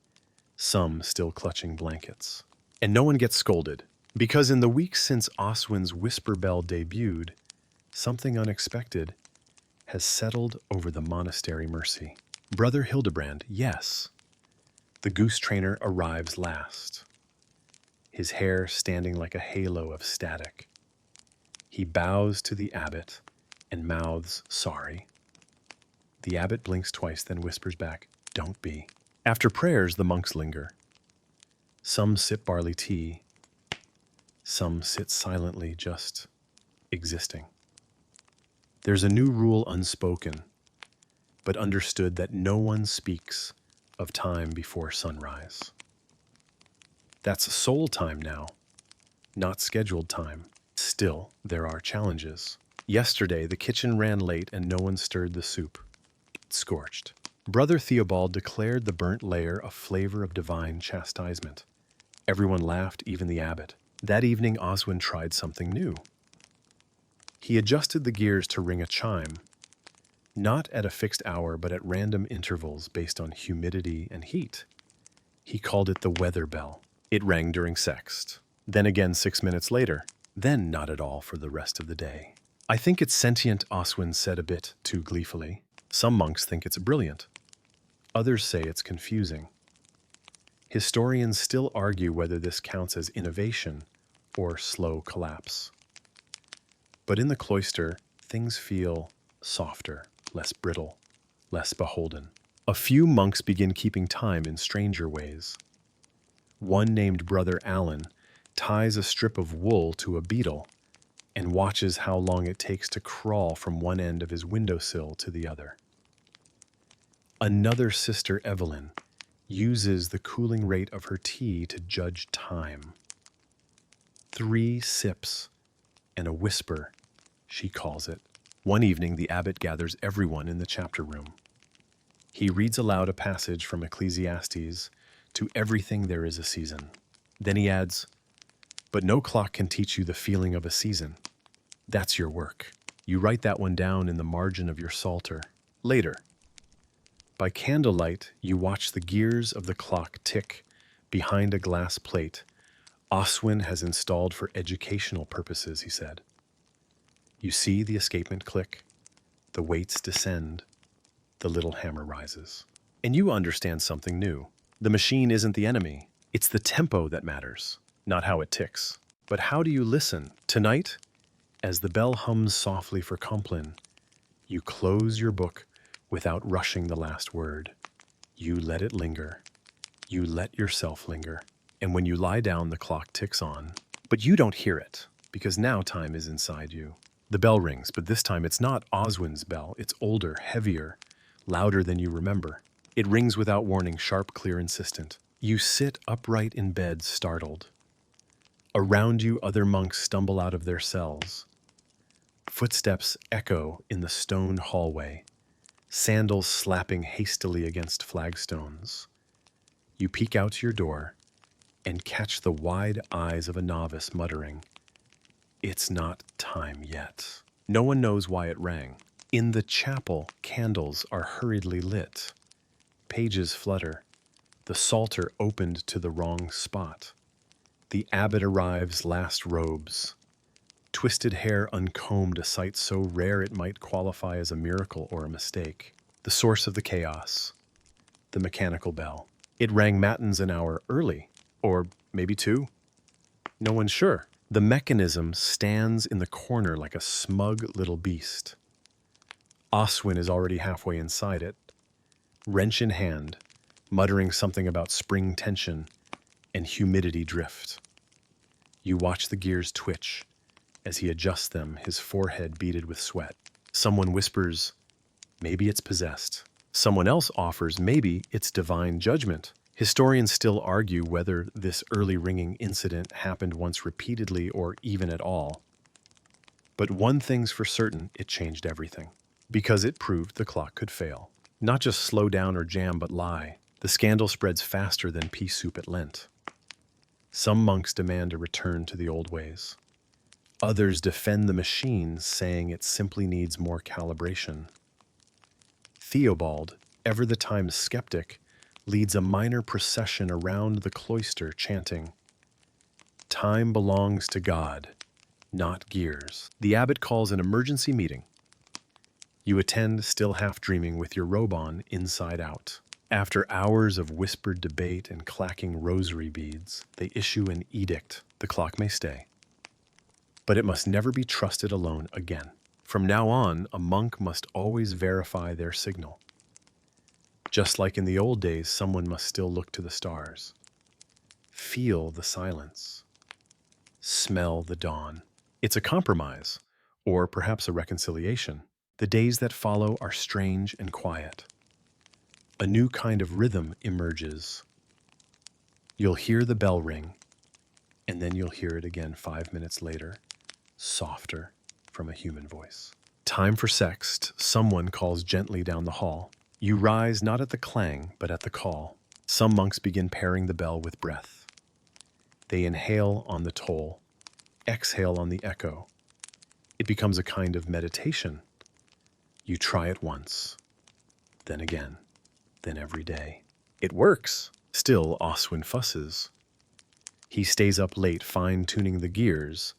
some still clutching blankets. And no one gets scolded, because in the weeks since Oswin's whisper bell debuted, something unexpected has settled over the monastery mercy. Brother Hildebrand, yes. The goose trainer arrives last, his hair standing like a halo of static. He bows to the abbot and mouths, "Sorry." The abbot blinks twice, then whispers back, "Don't be." After prayers, the monks linger. Some sip barley tea. Some sit silently, just existing. There's a new rule unspoken, but understood, that no one speaks of time before sunrise. That's soul time now, not scheduled time. Still, there are challenges. Yesterday, the kitchen ran late and no one stirred the soup. It scorched. Brother Theobald declared the burnt layer a flavor of divine chastisement. Everyone laughed, even the abbot. That evening, Oswin tried something new. He adjusted the gears to ring a chime, not at a fixed hour, but at random intervals based on humidity and heat. He called it the weather bell. It rang during sext, then again 6 minutes later, then not at all for the rest of the day. "I think it's sentient," Oswin said a bit too gleefully. "Some monks think it's brilliant. Others say it's confusing. Historians still argue whether this counts as innovation or slow collapse. But in the cloister, things feel softer, less brittle, less beholden. A few monks begin keeping time in stranger ways. One named Brother Allen ties a strip of wool to a beetle and watches how long it takes to crawl from one end of his windowsill to the other. Another Sister Evelyn uses the cooling rate of her tea to judge time. 3 sips and a whisper, she calls it. One evening, the abbot gathers everyone in the chapter room. He reads aloud a passage from Ecclesiastes, "To everything there is a season." Then he adds, "But no clock can teach you the feeling of a season. That's your work. You write that one down in the margin of your psalter. Later, by candlelight, you watch the gears of the clock tick behind a glass plate Oswin has installed for educational purposes," he said. "You see the escapement click, the weights descend, the little hammer rises. And you understand something new. The machine isn't the enemy. It's the tempo that matters, not how it ticks. But how do you listen? Tonight, as the bell hums softly for Compline, you close your book without rushing the last word. You let it linger. You let yourself linger. And when you lie down, the clock ticks on. But you don't hear it, because now time is inside you. The bell rings, but this time it's not Oswin's bell. It's older, heavier, louder than you remember. It rings without warning, sharp, clear, insistent. You sit upright in bed, startled. Around you, other monks stumble out of their cells. Footsteps echo in the stone hallway, sandals slapping hastily against flagstones. You peek out your door and catch the wide eyes of a novice muttering, "It's not time yet." No one knows why it rang. In the chapel, candles are hurriedly lit. Pages flutter. The psalter opened to the wrong spot. The abbot arrives last robes. Twisted hair uncombed, a sight so rare it might qualify as a miracle or a mistake. The source of the chaos. The mechanical bell. It rang matins an hour early, or maybe 2. No one's sure. The mechanism stands in the corner like a smug little beast. Oswin is already halfway inside it, wrench in hand, muttering something about spring tension and humidity drift. You watch the gears twitch as he adjusts them, his forehead beaded with sweat. Someone whispers, "Maybe it's possessed." Someone else offers, "Maybe it's divine judgment." Historians still argue whether this early ringing incident happened once repeatedly or even at all. But one thing's for certain, it changed everything. Because it proved the clock could fail. Not just slow down or jam, but lie. The scandal spreads faster than pea soup at Lent. Some monks demand a return to the old ways. Others defend the machine, saying it simply needs more calibration. Theobald, ever the time's skeptic, leads a minor procession around the cloister chanting, "Time belongs to God, not gears." The abbot calls an emergency meeting. You attend, still half dreaming, with your robe on, inside out. After hours of whispered debate and clacking rosary beads, they issue an edict. The clock may stay, but it must never be trusted alone again. From now on, a monk must always verify their signal. Just like in the old days, someone must still look to the stars, feel the silence, smell the dawn. It's a compromise, or perhaps a reconciliation. The days that follow are strange and quiet. A new kind of rhythm emerges. You'll hear the bell ring, and then you'll hear it again 5 minutes later, softer, from a human voice. Time for sext. Someone calls gently down the hall. You rise not at the clang, but at the call. Some monks begin pairing the bell with breath. They inhale on the toll, exhale on the echo. It becomes a kind of meditation. You try it once, then again, then every day. It works. Still, Oswin fusses. He stays up late, fine-tuning the gears,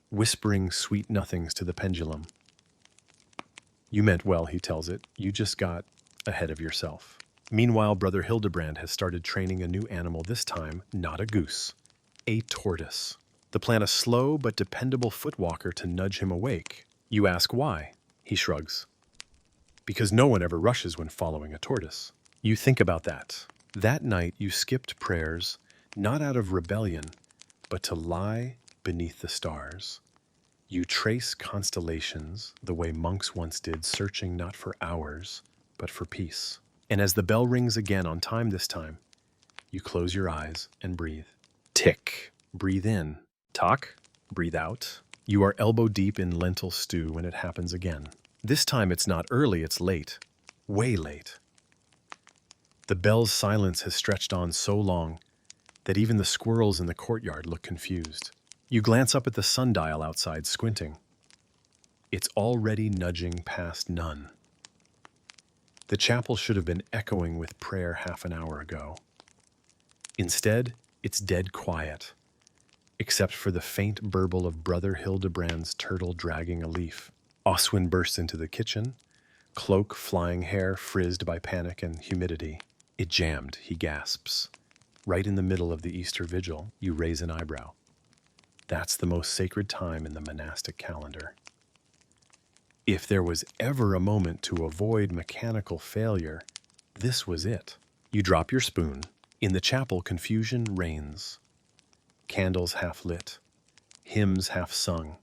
whispering sweet nothings to the pendulum. You meant well, he tells it. You just got ahead of yourself. Meanwhile, Brother Hildebrand has started training a new animal, this time not a goose, a tortoise. The plan a slow but dependable footwalker to nudge him awake. You ask why? He shrugs. Because no one ever rushes when following a tortoise. You think about that. That night you skipped prayers, not out of rebellion, but to lie beneath the stars. You trace constellations the way monks once did, searching not for hours, but for peace. And as the bell rings again on time this time, you close your eyes and breathe. Tick. Breathe in. Tock. Breathe out. You are elbow deep in lentil stew when it happens again. This time it's not early, it's late. Way late. The bell's silence has stretched on so long that even the squirrels in the courtyard look confused. You glance up at the sundial outside, squinting. It's already nudging past none. The chapel should have been echoing with prayer half an hour ago. Instead, it's dead quiet, except for the faint burble of Brother Hildebrand's turtle dragging a leaf. Oswin bursts into the kitchen, cloak flying, hair frizzed by panic and humidity. It jammed, he gasps. Right in the middle of the Easter vigil, you raise an eyebrow. That's the most sacred time in the monastic calendar. If there was ever a moment to avoid mechanical failure, this was it. You drop your spoon. In the chapel, confusion reigns. Candles half lit, hymns half sung.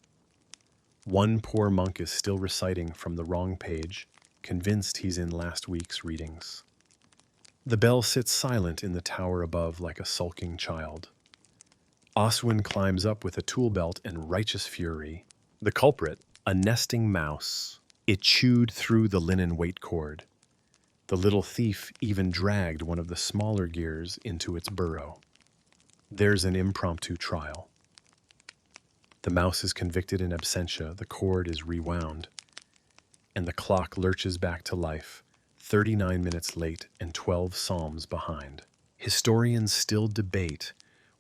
One poor monk is still reciting from the wrong page, convinced he's in last week's readings. The bell sits silent in the tower above like a sulking child. Oswin climbs up with a tool belt and righteous fury. The culprit, a nesting mouse. It chewed through the linen weight cord. The little thief even dragged one of the smaller gears into its burrow. There's an impromptu trial. The mouse is convicted in absentia, the cord is rewound, and the clock lurches back to life, 39 minutes late and 12 psalms behind. Historians still debate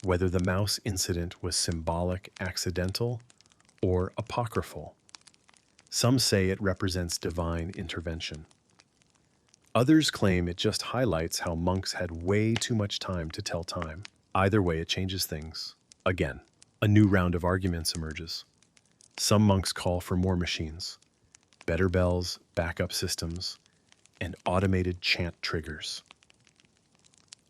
whether the mouse incident was symbolic, accidental, or apocryphal. Some say it represents divine intervention. Others claim it just highlights how monks had way too much time to tell time. Either way, it changes things. Again, a new round of arguments emerges. Some monks call for more machines, better bells, backup systems, and automated chant triggers.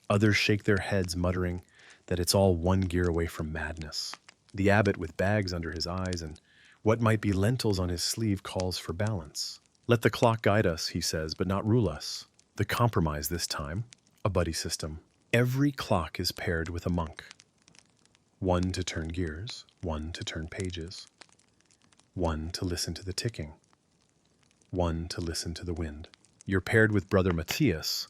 Others shake their heads, muttering that it's all one gear away from madness. The abbot, with bags under his eyes and what might be lentils on his sleeve, calls for balance. Let the clock guide us, he says, but not rule us. The compromise this time, a buddy system. Every clock is paired with a monk. One to turn gears, one to turn pages, one to listen to the ticking, one to listen to the wind. You're paired with Brother Matthias,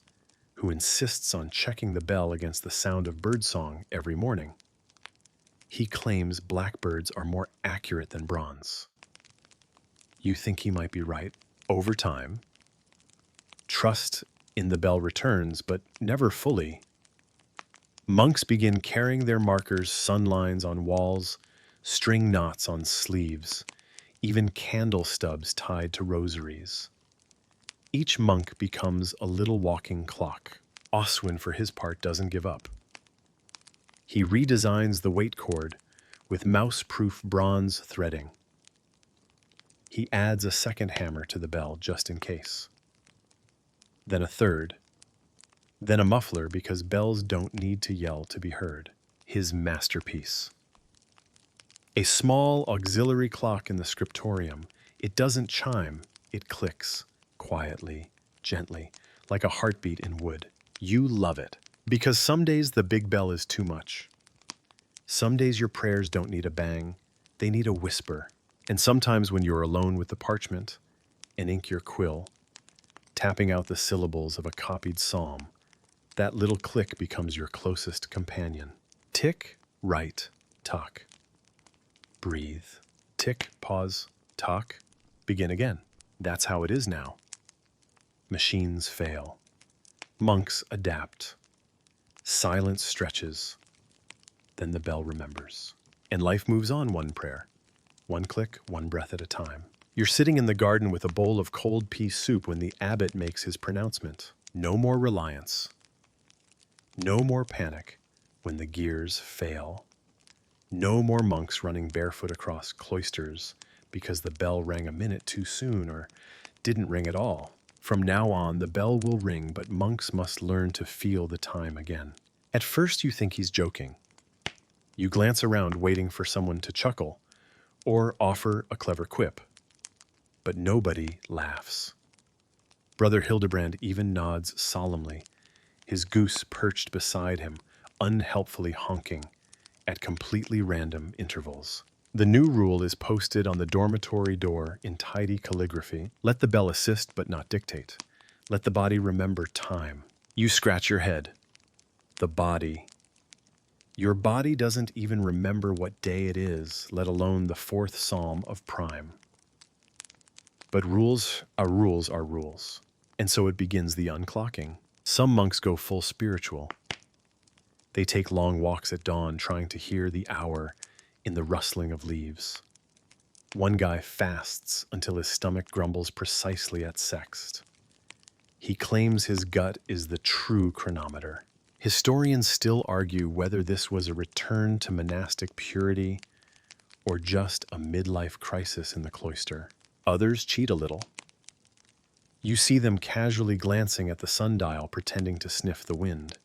who insists on checking the bell against the sound of birdsong every morning. He claims blackbirds are more accurate than bronze. You think he might be right. Over time, trust in the bell returns, but never fully. Monks begin carrying their markers, sun lines on walls, string knots on sleeves, even candle stubs tied to rosaries. Each monk becomes a little walking clock. Oswin, for his part, doesn't give up. He redesigns the weight cord with mouse-proof bronze threading. He adds a second hammer to the bell just in case. Then a third. Then a muffler, because bells don't need to yell to be heard. His masterpiece. A small auxiliary clock in the scriptorum. It doesn't chime, it clicks, quietly, gently, like a heartbeat in wood. You love it, because some days the big bell is too much. Some days your prayers don't need a bang, they need a whisper. And sometimes when you're alone with the parchment and ink your quill, tapping out the syllables of a copied psalm, that little click becomes your closest companion. Tick, write, talk. Breathe. Tick, pause, talk, begin again. That's how it is now. Machines fail. Monks adapt. Silence stretches. Then the bell remembers. And life moves on, one prayer. One click, one breath at a time. You're sitting in the garden with a bowl of cold pea soup when the abbot makes his pronouncement. No more reliance. No more panic when the gears fail. No more monks running barefoot across cloisters because the bell rang a minute too soon or didn't ring at all. From now on, the bell will ring, but monks must learn to feel the time again. At first, you think he's joking. You glance around waiting for someone to chuckle or offer a clever quip. But nobody laughs. Brother Hildebrand even nods solemnly, his goose perched beside him, unhelpfully honking at completely random intervals. The new rule is posted on the dormitory door in tidy calligraphy. Let the bell assist but not dictate. Let the body remember time. You scratch your head. The body. Your body doesn't even remember what day it is, let alone the fourth psalm of Prime. But rules are rules. And so it begins the unclocking. Some monks go full spiritual. They take long walks at dawn trying to hear the hour in the rustling of leaves. One guy fasts until his stomach grumbles precisely at sext. He claims his gut is the true chronometer. Historians still argue whether this was a return to monastic purity or just a midlife crisis in the cloister. Others cheat a little. You see them casually glancing at the sundial, pretending to sniff the wind.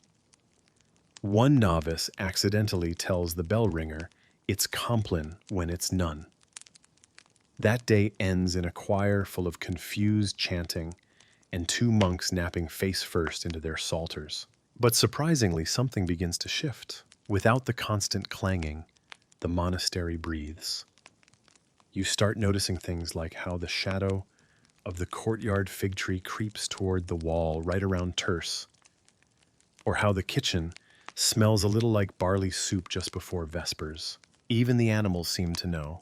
One novice accidentally tells the bell ringer it's Compline when it's none. That day ends in a choir full of confused chanting and two monks napping face first into their psalters. But surprisingly, something begins to shift. Without the constant clanging, the monastery breathes. You start noticing things like how the shadow of the courtyard fig tree creeps toward the wall right around terce, or how the kitchen smells a little like barley soup just before vespers. Even the animals seem to know.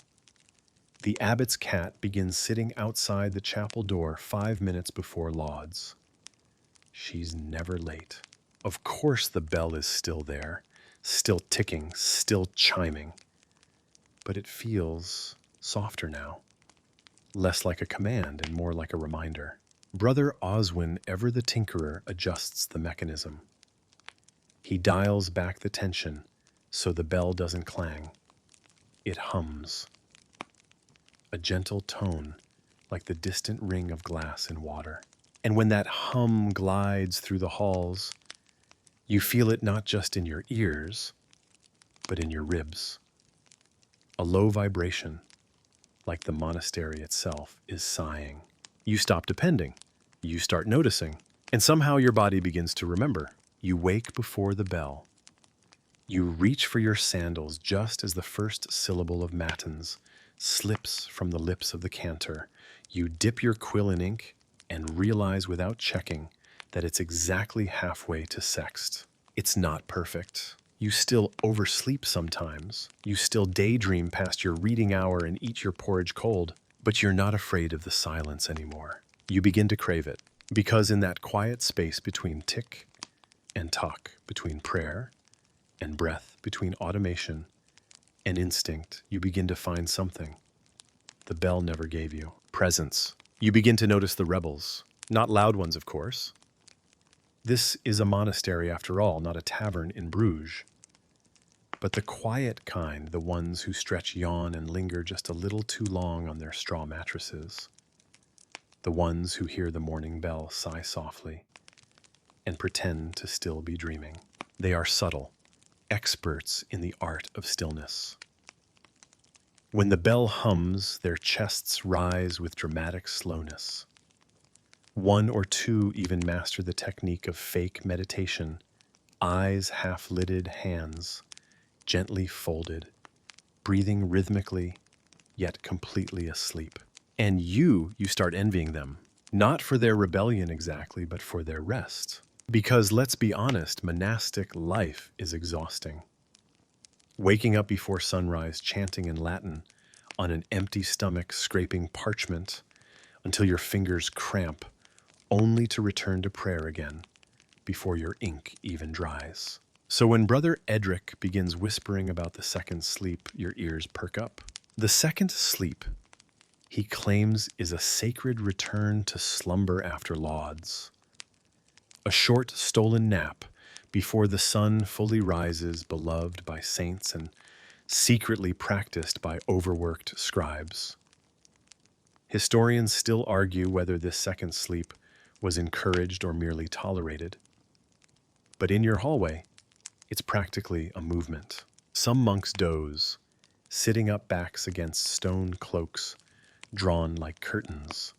The abbot's cat begins sitting outside the chapel door 5 minutes before lauds. She's never late. Of course the bell is still there, still ticking, still chiming. But it feels softer now. Less like a command and more like a reminder. Brother Oswin, ever the tinkerer, adjusts the mechanism. He dials back the tension so the bell doesn't clang. It hums. A gentle tone, like the distant ring of glass in water. And when that hum glides through the halls, you feel it not just in your ears, but in your ribs. A low vibration, like the monastery itself, is sighing. You stop depending. You start noticing. And somehow your body begins to remember. You wake before the bell. You reach for your sandals just as the first syllable of matins slips from the lips of the cantor. You dip your quill in ink and realize without checking that it's exactly halfway to sext. It's not perfect. You still oversleep sometimes. You still daydream past your reading hour and eat your porridge cold. But you're not afraid of the silence anymore. You begin to crave it. Because in that quiet space between tick and tock, between prayer and breath, between automation and instinct, you begin to find something the bell never gave you. Presence. You begin to notice the rebels. Not loud ones, of course. This is a monastery, after all, not a tavern in Bruges. But the quiet kind, the ones who stretch, yawn, and linger just a little too long on their straw mattresses. The ones who hear the morning bell sigh softly and pretend to still be dreaming. They are subtle, experts in the art of stillness. When the bell hums, their chests rise with dramatic slowness. One or two even master the technique of fake meditation, eyes half-lidded, hands gently folded, breathing rhythmically, yet completely asleep. And you start envying them, not for their rebellion exactly, but for their rest. Because let's be honest, monastic life is exhausting. Waking up before sunrise, chanting in Latin, on an empty stomach, scraping parchment until your fingers cramp, only to return to prayer again before your ink even dries. So when Brother Edric begins whispering about the second sleep, your ears perk up. The second sleep, he claims, is a sacred return to slumber after lauds. A short, stolen nap before the sun fully rises, beloved by saints and secretly practiced by overworked scribes. Historians still argue whether this second sleep was encouraged or merely tolerated. But in your hallway, it's practically a movement. Some monks doze, sitting up backs against stone cloaks drawn like curtains.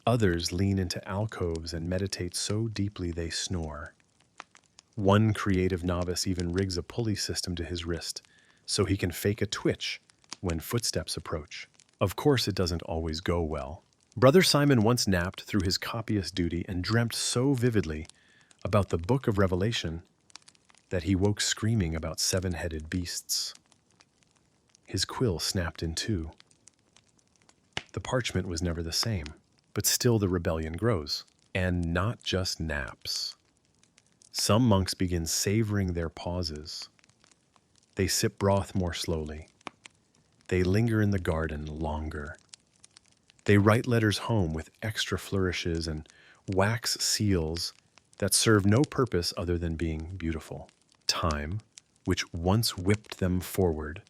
Others lean into alcoves and meditate so deeply they snore. One creative novice even rigs a pulley system to his wrist so he can fake a twitch when footsteps approach. Of course, it doesn't always go well. Brother Simon once napped through his copyist duty and dreamt so vividly about the book of Revelation that he woke screaming about seven-headed beasts. His quill snapped in two. The parchment was never the same, but still the rebellion grows. And not just naps. Some monks begin savoring their pauses. They sip broth more slowly. They linger in the garden longer. They write letters home with extra flourishes and wax seals that serve no purpose other than being beautiful. Time, which once whipped them forward,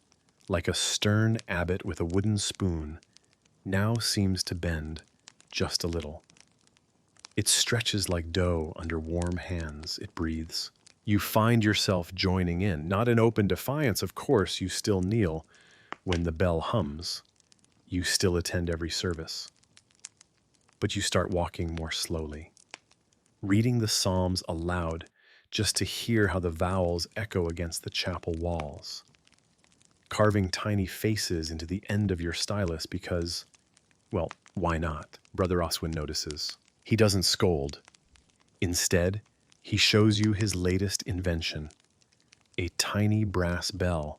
like a stern abbot with a wooden spoon, now seems to bend just a little. It stretches like dough under warm hands. It breathes. You find yourself joining in. Not in open defiance, of course. You still kneel when the bell hums. You still attend every service. But you start walking more slowly, reading the Psalms aloud just to hear how the vowels echo against the chapel walls, carving tiny faces into the end of your stylus because, well, why not? Brother Oswin notices. He doesn't scold. Instead, he shows you his latest invention, a tiny brass bell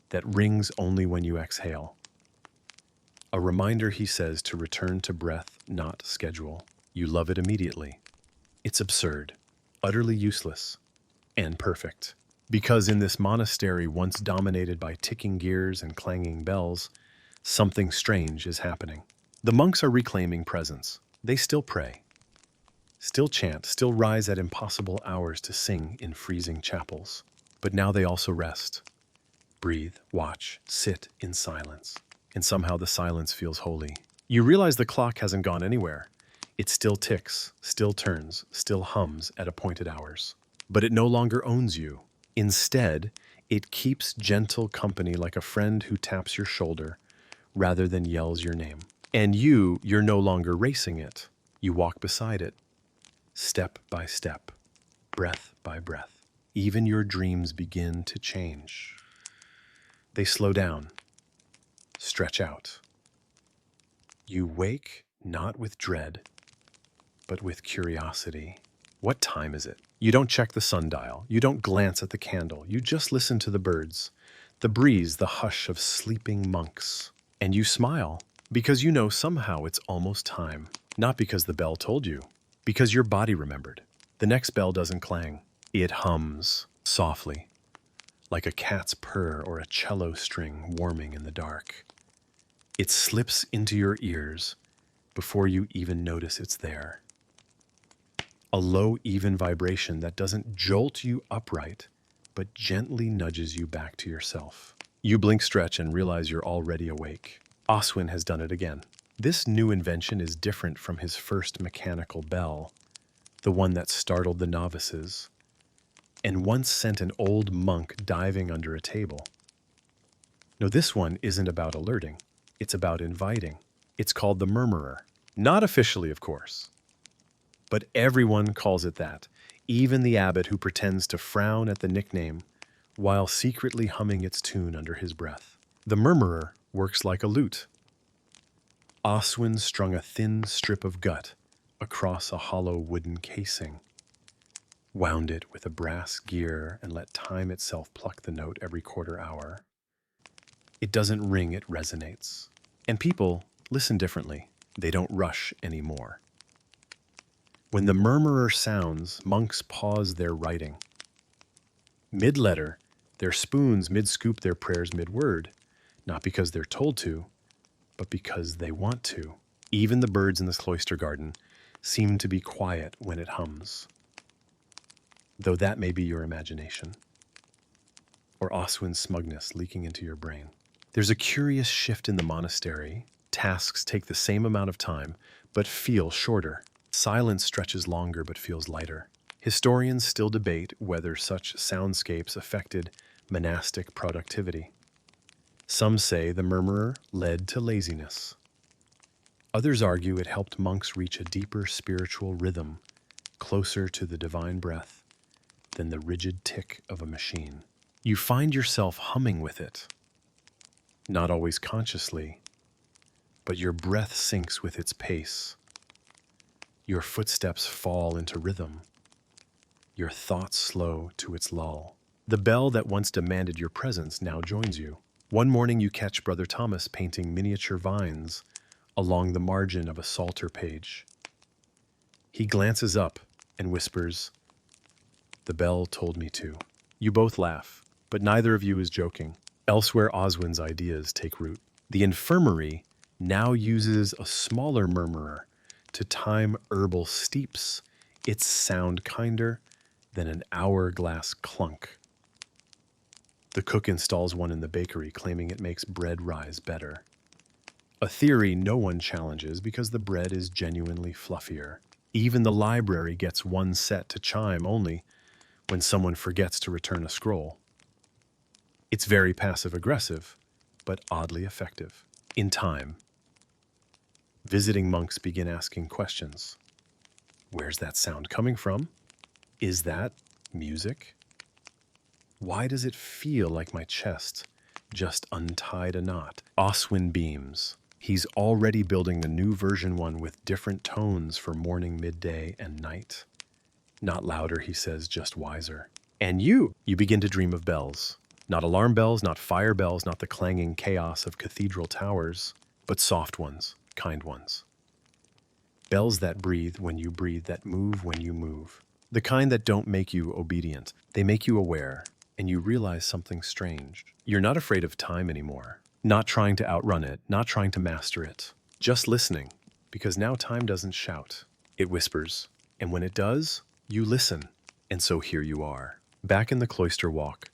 that rings only when you exhale. A reminder, he says, to return to breath, not schedule. You love it immediately. It's absurd, utterly useless, and perfect. Because in this monastery, once dominated by ticking gears and clanging bells, something strange is happening. The monks are reclaiming presence. They still pray, still chant, still rise at impossible hours to sing in freezing chapels. But now they also rest, breathe, watch, sit in silence. And somehow the silence feels holy. You realize the clock hasn't gone anywhere. It still ticks, still turns, still hums at appointed hours. But it no longer owns you. Instead, it keeps gentle company like a friend who taps your shoulder rather than yells your name. And you're no longer racing it. You walk beside it, step by step, breath by breath. Even your dreams begin to change. They slow down, stretch out. You wake not with dread, but with curiosity. What time is it? You don't check the sundial. You don't glance at the candle. You just listen to the birds, the breeze, the hush of sleeping monks. And you smile because you know somehow it's almost time. Not because the bell told you, because your body remembered. The next bell doesn't clang. It hums softly, like a cat's purr or a cello string warming in the dark. It slips into your ears before you even notice it's there. A low, even vibration that doesn't jolt you upright, but gently nudges you back to yourself. You blink, stretch, and realize you're already awake. Oswin has done it again. This new invention is different from his first mechanical bell, the one that startled the novices, and once sent an old monk diving under a table. No, this one isn't about alerting. It's about inviting. It's called the murmurer. Not officially, of course, but everyone calls it that, even the abbot who pretends to frown at the nickname while secretly humming its tune under his breath. The murmurer works like a lute. Oswin strung a thin strip of gut across a hollow wooden casing, wound it with a brass gear, and let time itself pluck the note every quarter hour. It doesn't ring, it resonates. And people listen differently. They don't rush anymore. When the murmurer sounds, monks pause their writing. Mid-letter, their spoons mid-scoop their prayers mid-word, not because they're told to, but because they want to. Even the birds in this cloister garden seem to be quiet when it hums, though that may be your imagination, or Oswin's smugness leaking into your brain. There's a curious shift in the monastery. Tasks take the same amount of time, but feel shorter. Silence stretches longer, but feels lighter. Historians still debate whether such soundscapes affected monastic productivity. Some say the murmurer led to laziness. Others argue it helped monks reach a deeper spiritual rhythm, closer to the divine breath than the rigid tick of a machine. You find yourself humming with it, not always consciously, but your breath syncs with its pace. Your footsteps fall into rhythm. Your thoughts slow to its lull. The bell that once demanded your presence now joins you. One morning you catch Brother Thomas painting miniature vines along the margin of a psalter page. He glances up and whispers, "The bell told me to." You both laugh, but neither of you is joking. Elsewhere, Oswin's ideas take root. The infirmary now uses a smaller murmurer to time herbal steeps, its sound kinder than an hourglass clunk. The cook installs one in the bakery, claiming it makes bread rise better. A theory no one challenges because the bread is genuinely fluffier. Even the library gets one set to chime only when someone forgets to return a scroll. It's very passive-aggressive, but oddly effective. In time, visiting monks begin asking questions. Where's that sound coming from? Is that music? Why does it feel like my chest just untied a knot? Oswin beams. He's already building the new version 1 with different tones for morning, midday, and night. Not louder, he says, just wiser. And you begin to dream of bells. Not alarm bells, not fire bells, not the clanging chaos of cathedral towers, but soft ones, kind ones. Bells that breathe when you breathe, that move when you move. The kind that don't make you obedient. They make you aware, and you realize something strange. You're not afraid of time anymore. Not trying to outrun it, not trying to master it. Just listening, because now time doesn't shout. It whispers, and when it does, you listen. And so here you are, back in the cloister walk,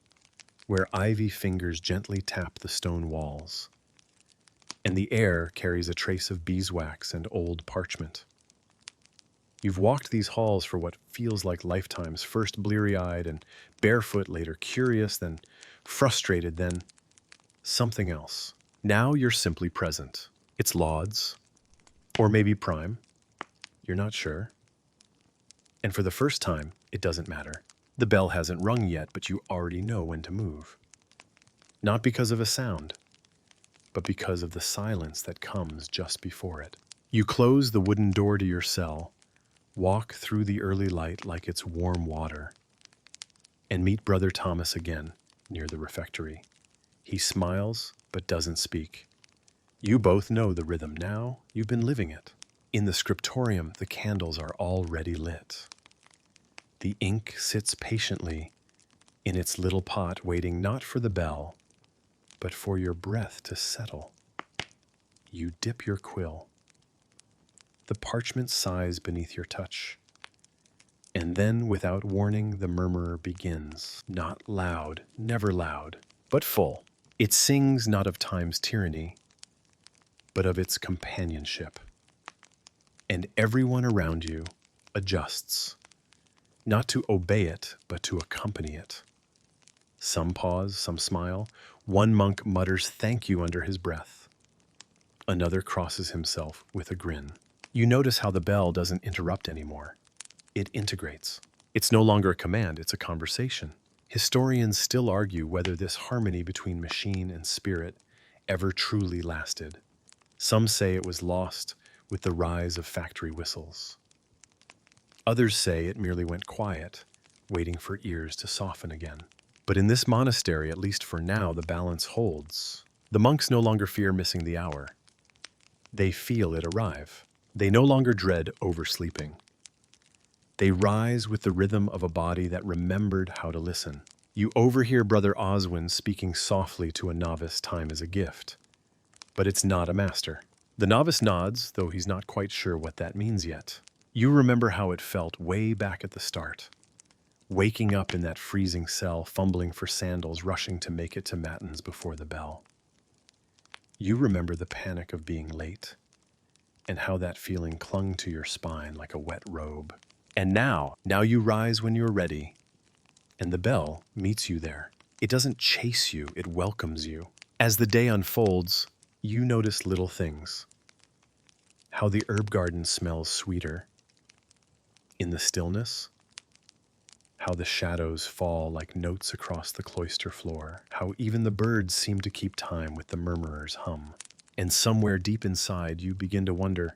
where ivy fingers gently tap the stone walls, and the air carries a trace of beeswax and old parchment. You've walked these halls for what feels like lifetimes, first bleary-eyed and barefoot, later curious, then frustrated, then something else. Now you're simply present. It's lauds, or maybe prime. You're not sure. And for the first time, it doesn't matter. The bell hasn't rung yet, but you already know when to move. Not because of a sound, but because of the silence that comes just before it. You close the wooden door to your cell, walk through the early light like it's warm water, and meet Brother Thomas again near the refectory. He smiles, but doesn't speak. You both know the rhythm now. You've been living it. In the scriptorum, the candles are already lit. The ink sits patiently in its little pot, waiting not for the bell, but for your breath to settle. You dip your quill. The parchment sighs beneath your touch. And then, without warning, the murmurer begins. Not loud, never loud, but full. It sings not of time's tyranny, but of its companionship. And everyone around you adjusts, not to obey it, but to accompany it. Some pause, some smile. One monk mutters thank you under his breath. Another crosses himself with a grin. You notice how the bell doesn't interrupt anymore. It integrates. It's no longer a command, it's a conversation. Historians still argue whether this harmony between machine and spirit ever truly lasted. Some say it was lost with the rise of factory whistles. Others say it merely went quiet, waiting for ears to soften again. But in this monastery, at least for now, the balance holds. The monks no longer fear missing the hour. They feel it arrive. They no longer dread oversleeping. They rise with the rhythm of a body that remembered how to listen. You overhear Brother Oswin speaking softly to a novice. Time is a gift, but it's not a master. The novice nods, though he's not quite sure what that means yet. You remember how it felt way back at the start, waking up in that freezing cell, fumbling for sandals, rushing to make it to matins before the bell. You remember the panic of being late, and how that feeling clung to your spine like a wet robe. And now you rise when you're ready, and the bell meets you there. It doesn't chase you, it welcomes you. As the day unfolds, you notice little things. How the herb garden smells sweeter in the stillness, how the shadows fall like notes across the cloister floor, how even the birds seem to keep time with the murmurer's hum. And somewhere deep inside, you begin to wonder,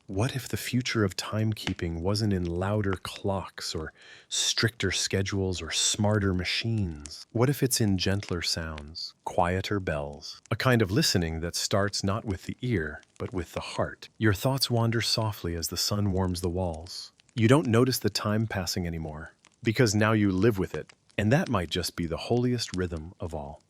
what if the future of timekeeping wasn't in louder clocks or stricter schedules or smarter machines? What if it's in gentler sounds, quieter bells, a kind of listening that starts not with the ear, but with the heart? Your thoughts wander softly as the sun warms the walls. You don't notice the time passing anymore, because now you live with it, and that might just be the holiest rhythm of all.